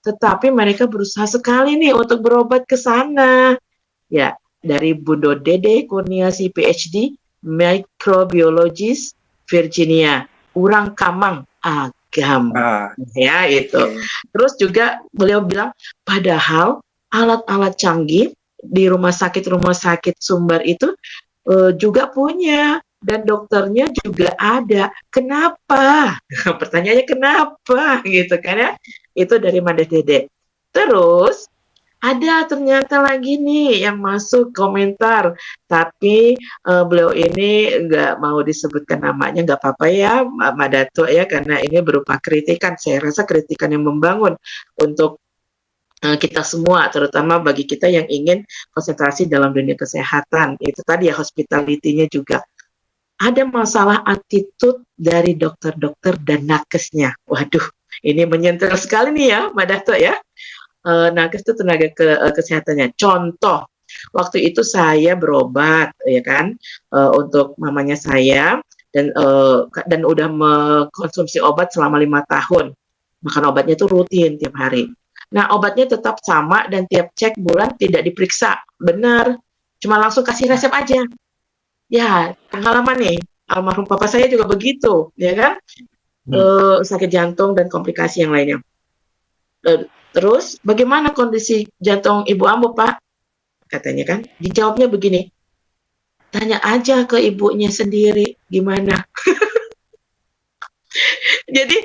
tetapi mereka berusaha sekali nih untuk berobat ke sana. Ya, dari Bundo Dede Kurniasi PhD, microbiologist Virginia, Urang Kamang, Agam. Ya, itu. Terus juga beliau bilang, padahal alat-alat canggih di rumah sakit Sumbar itu juga punya, dan dokternya juga ada. Kenapa? Pertanyaannya kenapa? Gitu kan ya. Itu dari Made Dede. Terus ada ternyata lagi nih yang masuk komentar, tapi beliau ini nggak mau disebutkan namanya, nggak apa-apa ya Mbak Dato ya, karena ini berupa kritikan. Saya rasa kritikan yang membangun untuk kita semua, terutama bagi kita yang ingin konsentrasi dalam dunia kesehatan. Itu tadi ya, hospitality-nya juga. Ada masalah attitude dari dokter-dokter dan nakesnya. Waduh, ini menyentuh sekali nih ya Mbak Dato ya. Nakes itu tenaga kesehatannya. Contoh, waktu itu saya berobat ya kan, untuk mamanya saya, dan udah mengkonsumsi obat selama 5 tahun. Makan obatnya itu rutin tiap hari. Nah, obatnya tetap sama dan tiap cek bulan tidak diperiksa. Benar, cuma langsung kasih resep aja. Ya, pengalaman nih, almarhum papa saya juga begitu, ya kan? Sakit jantung dan komplikasi yang lainnya. Terus, bagaimana kondisi jantung Ibu Ambo, Pak? Katanya kan, dijawabnya begini, tanya aja ke ibunya sendiri, gimana? Jadi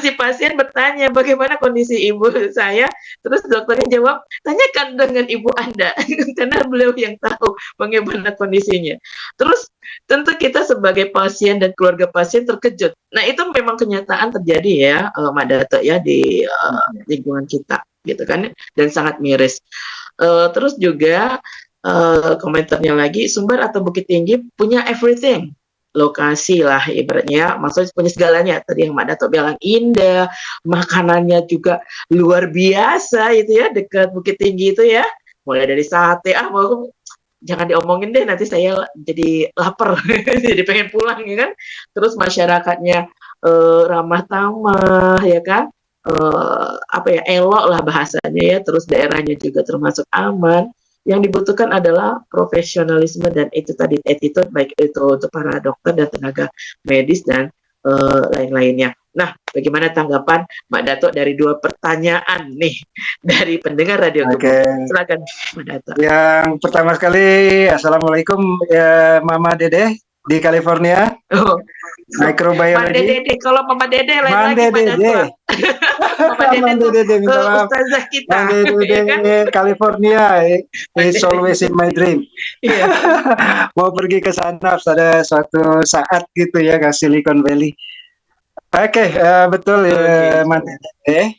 si pasien bertanya bagaimana kondisi ibu saya, terus dokternya jawab, tanyakan dengan ibu Anda, karena beliau yang tahu bagaimana kondisinya. Terus tentu kita sebagai pasien dan keluarga pasien terkejut. Nah, itu memang kenyataan terjadi ya, Mbak Dato ya, di lingkungan kita gitu kan, dan sangat miris. Terus juga komentarnya lagi, Sumber atau Bukit Tinggi punya everything, lokasi lah ibaratnya, maksudnya punya segalanya. Tadi yang Mbak Dato bilang indah, makanannya juga luar biasa itu ya, dekat Bukit Tinggi itu ya, mulai dari sate, mau jangan diomongin deh, nanti saya jadi lapar jadi pengen pulang ya kan. Terus masyarakatnya ramah tamah ya kan, elok lah bahasanya ya. Terus daerahnya juga termasuk aman. Yang dibutuhkan adalah profesionalisme dan itu tadi, attitude, baik itu untuk para dokter dan tenaga medis dan lain-lainnya. Nah, bagaimana tanggapan Mbak Dato dari 2 pertanyaan nih dari pendengar Radio Gembong? Silakan Mbak Dato. Yang pertama sekali, Assalamualaikum ya Mama Dede di California. Microbiology. Mama Dede, kalau Mama Dede lain Mama lagi Mbak Dato. Mama Dede minta maaf. Ustazah kita. Mama Dede ya kan? California is always in my dream. Iya. Mau pergi ke sana pada suatu saat gitu ya, ke Silicon Valley. Oke, betul ya, Mama Dede.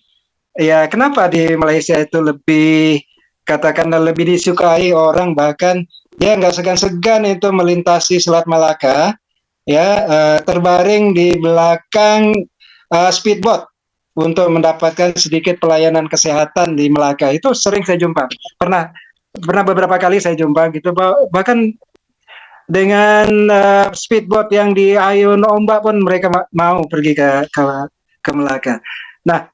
Ya, kenapa di Malaysia itu lebih, katakanlah lebih disukai orang, bahkan ya nggak segan-segan itu melintasi Selat Malaka, ya terbaring di belakang speedboat untuk mendapatkan sedikit pelayanan kesehatan di Melaka. Itu sering saya jumpa. Pernah beberapa kali saya jumpa gitu, bahkan dengan speedboat yang diayun ombak pun mereka mau pergi ke Melaka. Nah,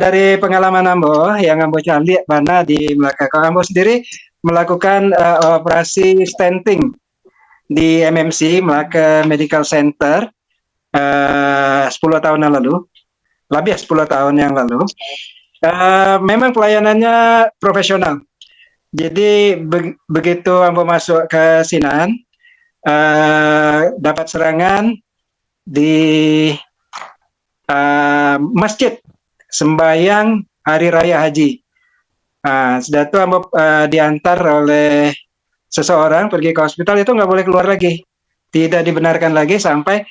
dari pengalaman Ambo yang Ambo lihat mana di Melaka, kalau Ambo sendiri melakukan operasi stenting di MMC, Melaka Medical Center, 10 tahun yang lalu, lebih 10 tahun yang lalu. Memang pelayanannya profesional. Jadi begitu Ambo masuk ke Sinan, dapat serangan di masjid sembayang hari raya haji. Sudah itu Ambo diantar oleh seseorang pergi ke hospital, itu nggak boleh keluar lagi, tidak dibenarkan lagi sampai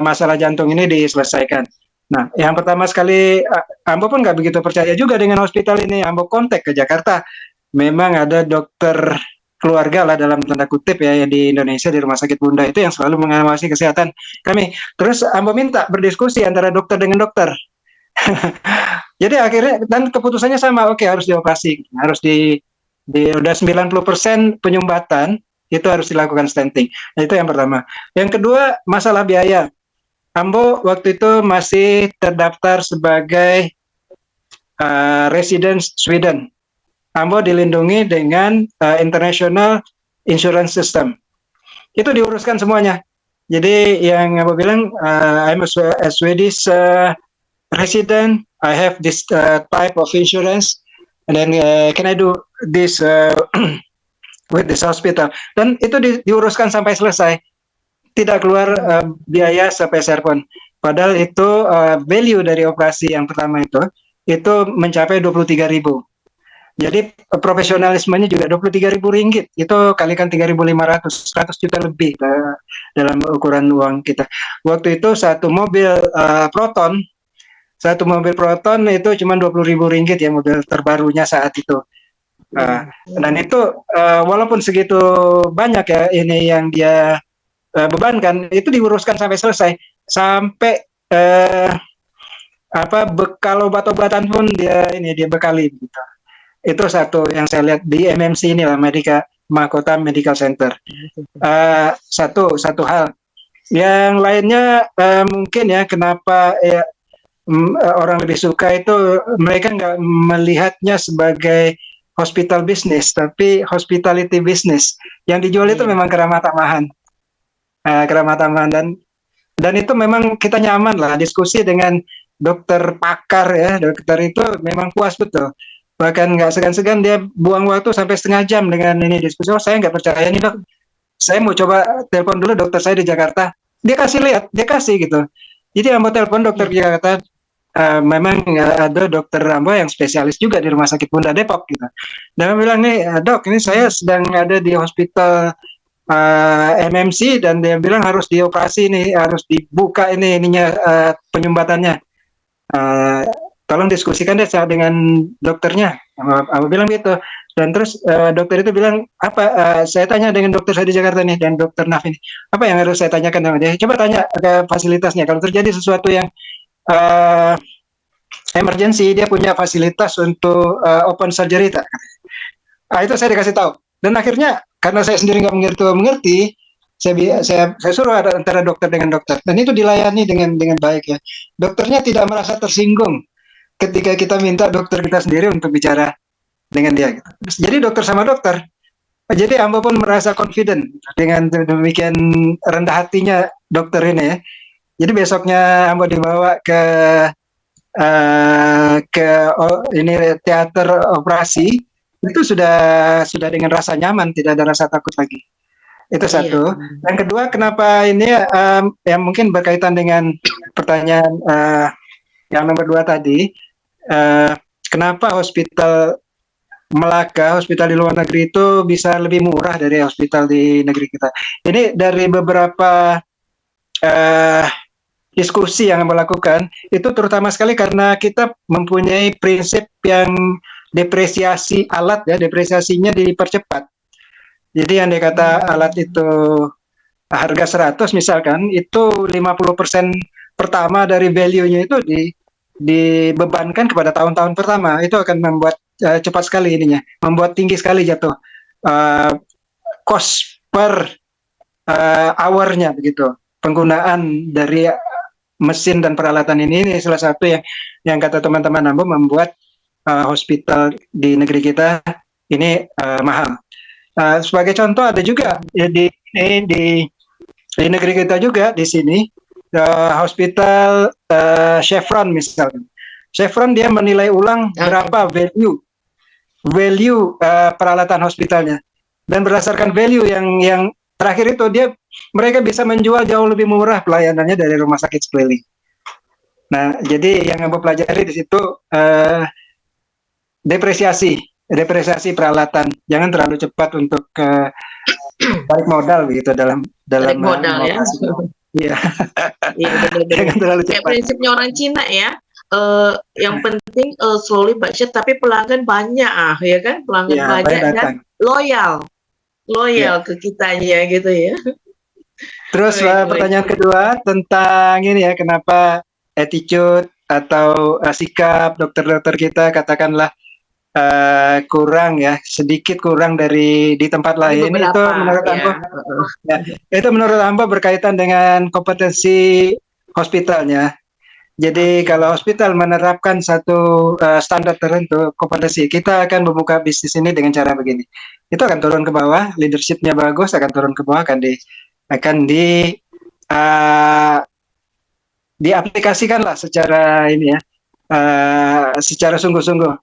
masalah jantung ini diselesaikan. Nah, yang pertama sekali Ambo pun nggak begitu percaya juga dengan hospital ini. Ambo kontak ke Jakarta, memang ada dokter keluarga lah dalam tanda kutip ya, yang di Indonesia di Rumah Sakit Bunda itu yang selalu mengawasi kesehatan kami. Terus Ambo minta berdiskusi antara dokter dengan dokter. Jadi akhirnya dan keputusannya sama, oke harus dioperasi, harus udah 90% penyumbatan itu harus dilakukan stenting. Nah, itu yang pertama. Yang kedua masalah biaya. Ambo waktu itu masih terdaftar sebagai resident Sweden. Ambo dilindungi dengan International Insurance System. Itu diuruskan semuanya. Jadi yang Ambo bilang, I'm a Swedish resident, I have this type of insurance, and then can I do this with this hospital? Dan itu diuruskan sampai selesai. Tidak keluar biaya sepeser pun. Padahal itu value dari operasi yang pertama itu mencapai 23.000. Jadi profesionalismenya juga 23.000 ringgit. Itu kalikan 3.500, 100 juta lebih dalam ukuran uang kita. Waktu itu satu mobil Proton itu cuma 20.000 ringgit ya, mobil terbarunya saat itu. Dan itu walaupun segitu banyak ya ini yang dia bebankan, itu diuruskan sampai selesai, sampai bekal obat-obatan pun dia bekali gitu. Itu satu yang saya lihat di MMC ini lah, Mahkota Medical Center. Satu hal. Yang lainnya mungkin ya kenapa orang lebih suka itu, mereka nggak melihatnya sebagai hospital business, tapi hospitality business. Yang dijual itu memang keramat tamahan. Dan itu memang kita nyaman lah diskusi dengan dokter pakar ya, dokter itu memang puas betul, bahkan nggak segan-segan dia buang waktu sampai setengah jam dengan ini diskusi. Oh saya nggak percaya nih dok, saya mau coba telepon dulu dokter saya di Jakarta, dia kasih lihat, dia kasih gitu. Jadi Ambo telepon dokter di Jakarta, memang ada dokter Ambo yang spesialis juga di Rumah Sakit Bunda Depok gitu. Dan dia bilang nih dok, ini saya sedang ada di hospital MMC dan dia bilang harus dioperasi nih, harus dibuka ininya penyumbatannya. Tolong diskusikan deh dengan dokternya. Aku bilang gitu. Dan terus dokter itu bilang apa? Saya tanya dengan dokter saya di Jakarta nih dan dokter Naf ini, apa yang harus saya tanyakan sama dia? Coba tanya ke fasilitasnya. Kalau terjadi sesuatu yang emergency, dia punya fasilitas untuk open surgery tak? Itu saya dikasih tahu. Dan akhirnya karena saya sendiri nggak mengerti, saya suruh ada antara dokter dengan dokter, dan itu dilayani dengan baik ya. Dokternya tidak merasa tersinggung ketika kita minta dokter kita sendiri untuk bicara dengan dia. Gitu. Jadi dokter sama dokter. Jadi Ambo pun merasa confident dengan demikian rendah hatinya dokter ini ya. Jadi besoknya Ambo dibawa ke ini teater operasi. Itu sudah dengan rasa nyaman, tidak ada rasa takut lagi. Itu satu. Yang kedua, kenapa ini yang mungkin berkaitan dengan pertanyaan yang nomor 2 tadi, kenapa hospital Melaka, hospital di luar negeri itu bisa lebih murah dari hospital di negeri kita. Ini dari beberapa diskusi yang melakukan, itu terutama sekali karena kita mempunyai prinsip yang depresiasi alat ya, depresiasinya dipercepat. Jadi yang dikata alat itu harga 100 misalkan, itu 50% pertama dari value-nya itu dibebankan kepada tahun-tahun pertama. Itu akan membuat cepat sekali ininya, membuat tinggi sekali jatuh cost per hour-nya begitu. Penggunaan dari mesin dan peralatan ini salah satu yang kata teman-teman Ambo membuat hospital di negeri kita ini mahal. Sebagai contoh ada juga ya, di negeri kita juga di sini hospital Chevron misalnya. Chevron dia menilai ulang berapa value peralatan hospitalnya, dan berdasarkan value yang terakhir itu mereka bisa menjual jauh lebih murah pelayanannya dari rumah sakit sekeliling. Nah, jadi yang Ambo pelajari di situ depresiasi peralatan, jangan terlalu cepat untuk tarik modal gitu dalam tarik modal ya. Iya. Iya benar-benar. Jangan terlalu cepat. Kayak prinsipnya orang Cina ya. Yang penting slowly but sure, tapi pelanggan banyak ya kan, pelanggan banyak dan loyal. Ya. loyal ke kitanya gitu ya. Terus Baik, baik. pertanyaan kedua tentang ini ya, kenapa attitude atau sikap dokter-dokter kita katakanlah kurang ya, sedikit kurang dari di tempat Di lain. Itu beberapa menurut ya. Ambo, ya, itu menurut Ambo berkaitan dengan kompetensi hospitalnya. Jadi Oke. kalau hospital menerapkan satu standar tertentu kompetensi, kita akan membuka bisnis ini dengan cara begini. Itu akan turun ke bawah, leadershipnya bagus, akan turun ke bawah, akan uh, diaplikasikan lah secara ini ya, secara sungguh-sungguh.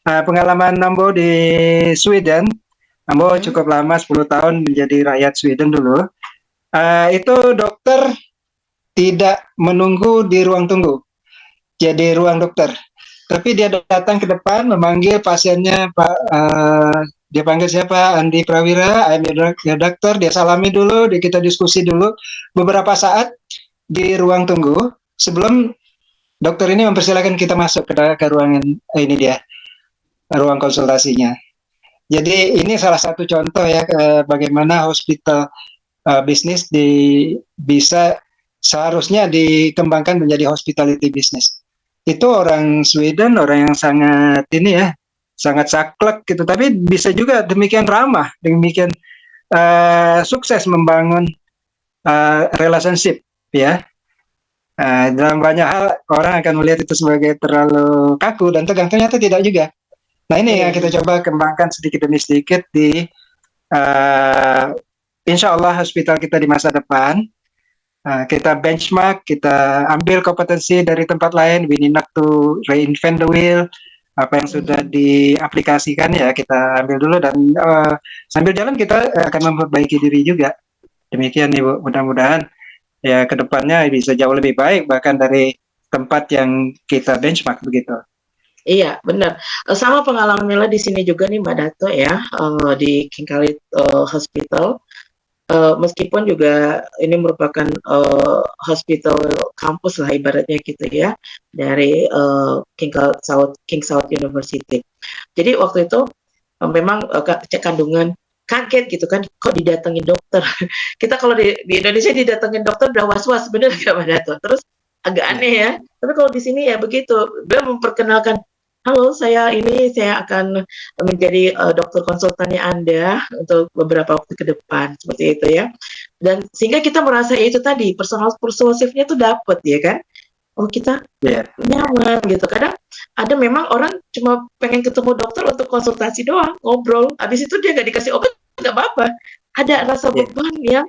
Pengalaman Ambo di Sweden, Ambo Hmm. cukup lama 10 tahun menjadi rakyat Sweden dulu. Itu dokter tidak menunggu di ruang tunggu, jadi ruang dokter. Tapi dia datang ke depan memanggil pasiennya, Pak. Dia panggil siapa? Andi Prawira, I'm your doctor. Dia salami dulu, kita diskusi dulu beberapa saat di ruang tunggu sebelum dokter ini mempersilahkan kita masuk ke ruangan ini dia, ruang konsultasinya. Jadi ini salah satu contoh ya bagaimana hospital bisnis bisa seharusnya dikembangkan menjadi hospitality business. Itu orang Sweden, orang yang sangat ini ya, sangat saklek gitu. Tapi bisa juga demikian ramah, demikian sukses membangun relationship ya. Dalam banyak hal orang akan melihat itu sebagai terlalu kaku dan tegang, ternyata tidak juga. Nah ini yang Iya. kita coba kembangkan sedikit demi sedikit di insya Allah hospital kita di masa depan. Kita benchmark, kita ambil kompetensi dari tempat lain. We need not to reinvent the wheel. Apa yang sudah diaplikasikan ya kita ambil dulu dan sambil jalan kita akan memperbaiki diri juga. Demikian Ibu, mudah-mudahan ya kedepannya bisa jauh lebih baik bahkan dari tempat yang kita benchmark begitu. Iya, benar. Sama pengalaman Mila di sini juga nih Mbak Dato ya, di King Khalid Hospital. Meskipun juga ini merupakan hospital kampus lah ibaratnya gitu ya, dari King South University. Jadi waktu itu memang cek kandungan kaget gitu kan, kok didatengin dokter. Kita kalau di Indonesia didatengin dokter udah was-was, bener nggak Mbak Dato? Terus agak aneh ya. Tapi kalau di sini ya begitu, dia memperkenalkan, halo, saya akan menjadi dokter konsultannya Anda untuk beberapa waktu ke depan, seperti itu ya. Dan sehingga kita merasa ya itu tadi, personal persuasifnya tuh dapat ya kan. Oh kita nyaman gitu. Kadang ada memang orang cuma pengen ketemu dokter untuk konsultasi doang, ngobrol. Habis itu dia nggak dikasih obat, nggak apa-apa. Ada rasa beban yang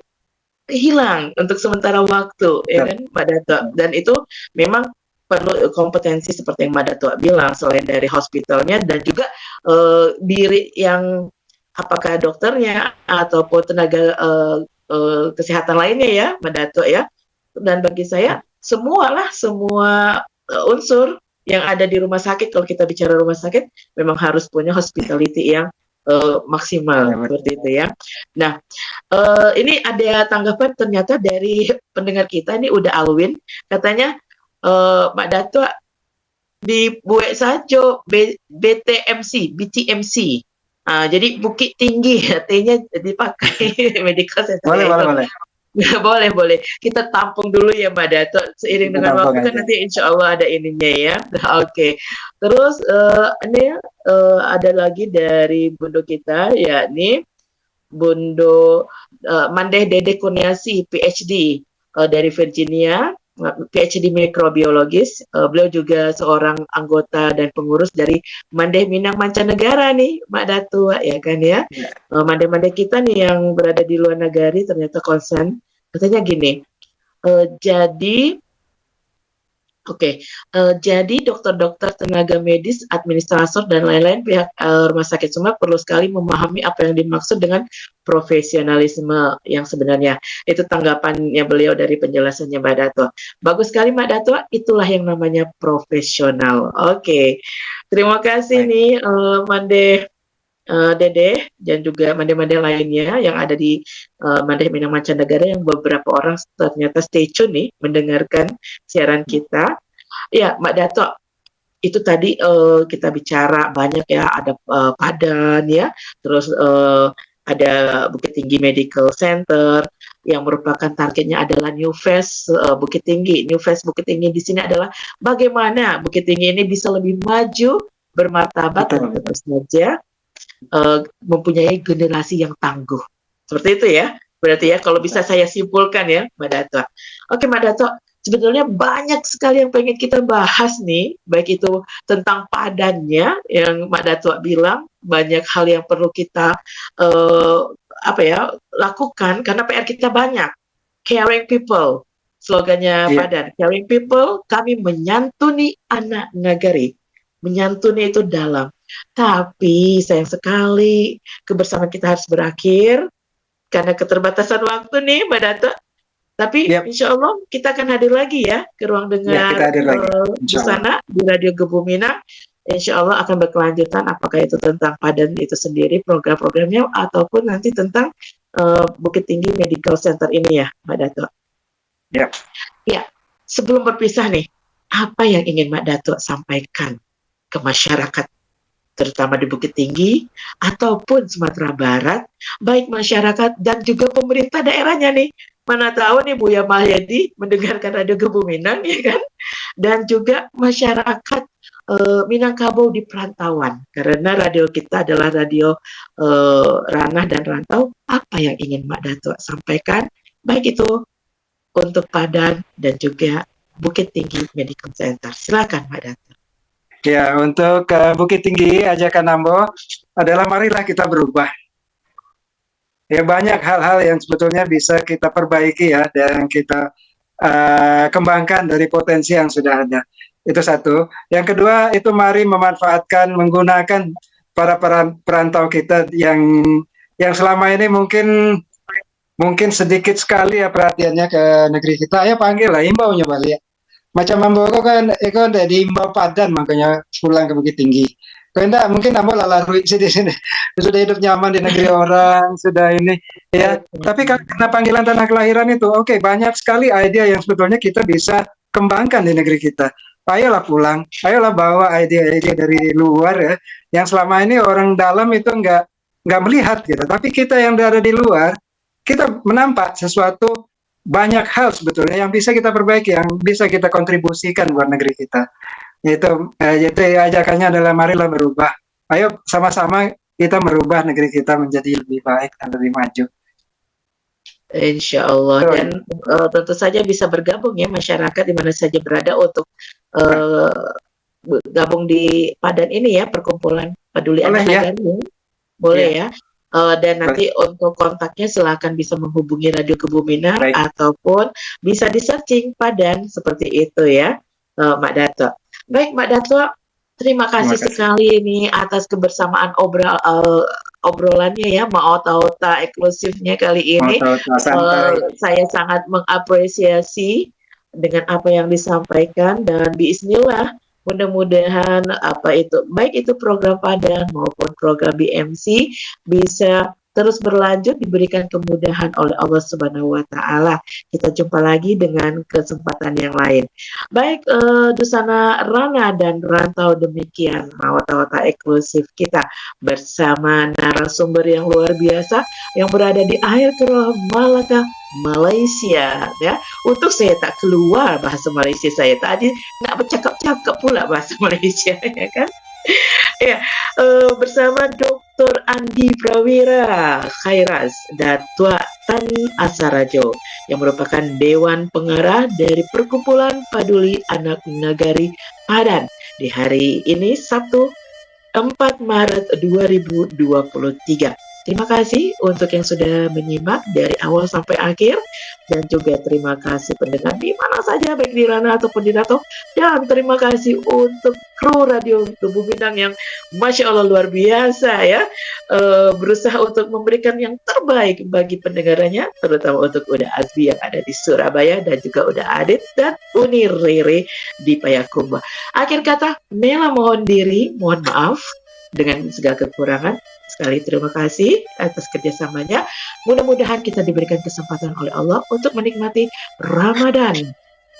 hilang untuk sementara waktu, ya kan Mbak Dato. Dan itu memang perlu kompetensi seperti yang Mbak Dato bilang, selain dari hospitalnya dan juga diri yang apakah dokternya ataupun tenaga kesehatan lainnya ya Mbak Dato ya. Dan bagi saya semua unsur yang ada di rumah sakit, kalau kita bicara rumah sakit memang harus punya hospitality yang maksimal seperti itu ya. Nah, ini ada tanggapan ternyata dari pendengar kita, ini udah Alwin, katanya Mbak Dato di Buek Sajo BTMC. Jadi Bukit Tinggi, T-nya dipakai medical center. Boleh. Kita tampung dulu ya Mbak Dato. Seiring dengan waktu kan nanti insya Allah ada ininya ya. Oke. Terus ini ada lagi dari Bundo kita, yakni Bundo Mandeh Dede Kurniasi, PhD dari Virginia, PhD mikrobiologis. Beliau juga seorang anggota dan pengurus dari Mandeh Minang Mancanegara nih, Mbak Datu ya kan ya. Mandeh-mandeh kita nih yang berada di luar negeri ternyata concern. Katanya gini, jadi dokter-dokter, tenaga medis, administrator dan lain-lain pihak rumah sakit semua perlu sekali memahami apa yang dimaksud dengan profesionalisme yang sebenarnya. Itu tanggapannya beliau dari penjelasannya Mbak Dato. Bagus sekali Mbak Dato, itulah yang namanya profesional. Oke. Terima kasih nih Mandeh Dede dan juga mandeh-mandeh lainnya yang ada di Mandeh Minang Mancanegara, yang beberapa orang ternyata stay tune nih mendengarkan siaran kita. Ya, Mbak Dato, itu tadi kita bicara banyak ya, ada padan ya, terus ada Bukit Tinggi Medical Center yang merupakan targetnya adalah New Face Bukit Tinggi. New Face Bukit Tinggi di sini adalah bagaimana Bukit Tinggi ini bisa lebih maju, bermartabat, dan tentu saja mempunyai generasi yang tangguh. Seperti itu ya. Berarti ya kalau bisa saya simpulkan ya, Mbak Dato. Oke, Mbak Dato, sebetulnya banyak sekali yang pengen kita bahas nih, baik itu tentang padannya yang Mbak Dato bilang, banyak hal yang perlu kita lakukan karena PR kita banyak. Caring people, slogannya Padan. Caring people, kami menyantuni anak nagari. Menyantuni itu dalam. Tapi sayang sekali kebersamaan kita harus berakhir karena keterbatasan waktu nih, Mbak Dato. Tapi insya Allah kita akan hadir lagi ya ke ruang dengar di sana di Radio Gebuminang. Insya Allah akan berkelanjutan, apakah itu tentang Padan itu sendiri program-programnya ataupun nanti tentang Bukit Tinggi Medical Center ini ya, Mbak Dato. Ya, sebelum berpisah nih, apa yang ingin Mbak Dato sampaikan ke masyarakat, terutama di Bukit Tinggi ataupun Sumatera Barat, baik masyarakat dan juga pemerintah daerahnya nih. Mana tahu nih Buya Mahyadi mendengarkan Radio Gebuminang ya kan, dan juga masyarakat Minangkabau di perantauan, karena radio kita adalah radio ranah dan rantau. Apa yang ingin Mbak Dato sampaikan, baik itu untuk Padan dan juga Bukit Tinggi Medical Center? Silakan Mbak Dato. Ya, untuk Bukit Tinggi, ajakan Ambo adalah marilah kita berubah. Ya, banyak hal-hal yang sebetulnya bisa kita perbaiki ya, dan kita kembangkan dari potensi yang sudah ada. Itu satu. Yang kedua, itu mari memanfaatkan, menggunakan para perantau kita yang selama ini mungkin sedikit sekali ya perhatiannya ke negeri kita. Ayo panggil lah, imbau nyoba lihat. Macam Ambo kan dari Imbau Padan makanya pulang ke Bukit Tinggi. Karena mungkin Ambo lalarui sih di sini. Sudah hidup nyaman di negeri orang, sudah ini ya. Tapi karena panggilan tanah kelahiran itu, oke, banyak sekali ide yang sebetulnya kita bisa kembangkan di negeri kita. Ayolah pulang, ayolah bawa ide-ide dari luar ya, yang selama ini orang dalam itu nggak melihat gitu. Tapi kita yang ada di luar, kita menampak sesuatu, banyak hal sebetulnya yang bisa kita perbaiki, yang bisa kita kontribusikan buat negeri kita. Itu ajakannya adalah marilah berubah. Ayo sama-sama kita merubah negeri kita menjadi lebih baik dan lebih maju. Insya Allah. Dan tentu saja bisa bergabung ya masyarakat di mana saja berada untuk gabung di Padan ini ya, perkumpulan peduli anak nagari. Boleh ya. Dan nanti untuk kontaknya silakan bisa menghubungi Radio Gebuminang ataupun bisa di searching Padan seperti itu ya, Mbak Dato. Baik Mbak Dato, terima kasih sekali ini atas kebersamaan obrolannya ya, Ma'ota eksklusifnya kali ini. Saya sangat mengapresiasi dengan apa yang disampaikan, dan bismillah mudah-mudahan baik itu program Padan maupun program BMC bisa terus berlanjut, diberikan kemudahan oleh Allah Subhanahu wa Ta'ala. Kita jumpa lagi dengan kesempatan yang lain. Baik, Dusana Rana dan Rantau, demikian Mawata-wata eksklusif kita bersama narasumber yang luar biasa yang berada di akhir Keroh Malaka, Malaysia ya. Untuk saya tak keluar bahasa Malaysia, saya tadi nak bercakap-cakap pula bahasa Malaysia ya kan. Ya, bersama Dr. Andi Prawira Khairas dan Tua Tan Asarajo yang merupakan Dewan Pengarah dari Perkumpulan Peduli Anak Nagari Padan di hari ini Sabtu 4 Maret 2023. Terima kasih untuk yang sudah menyimak dari awal sampai akhir, dan juga terima kasih pendengar di mana saja, baik di Rana ataupun di Dato, dan terima kasih untuk kru Radio Gebuminang yang Masya Allah luar biasa ya, berusaha untuk memberikan yang terbaik bagi pendengarannya, terutama untuk Uda Azbi yang ada di Surabaya dan juga Uda Adit dan Uni Rere di Payakumbuh. Akhir kata, Mela mohon diri, mohon maaf dengan segala kekurangan. Sekali terima kasih atas kerjasamanya. Mudah-mudahan kita diberikan kesempatan oleh Allah untuk menikmati Ramadan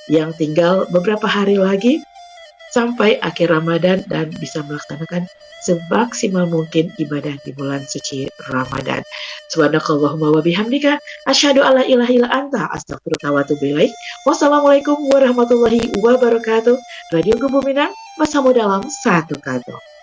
yang tinggal beberapa hari lagi sampai akhir Ramadan, dan bisa melaksanakan semaksimal mungkin ibadah di bulan suci Ramadan. Subhanakallahumma wa bihamdika asyhadu alla ilaha illa anta astaghfiruka wa atubu ilaik. Wassalamualaikum warahmatullahi wabarakatuh. Radio Gumbu Minang, bersama dalam satu kata.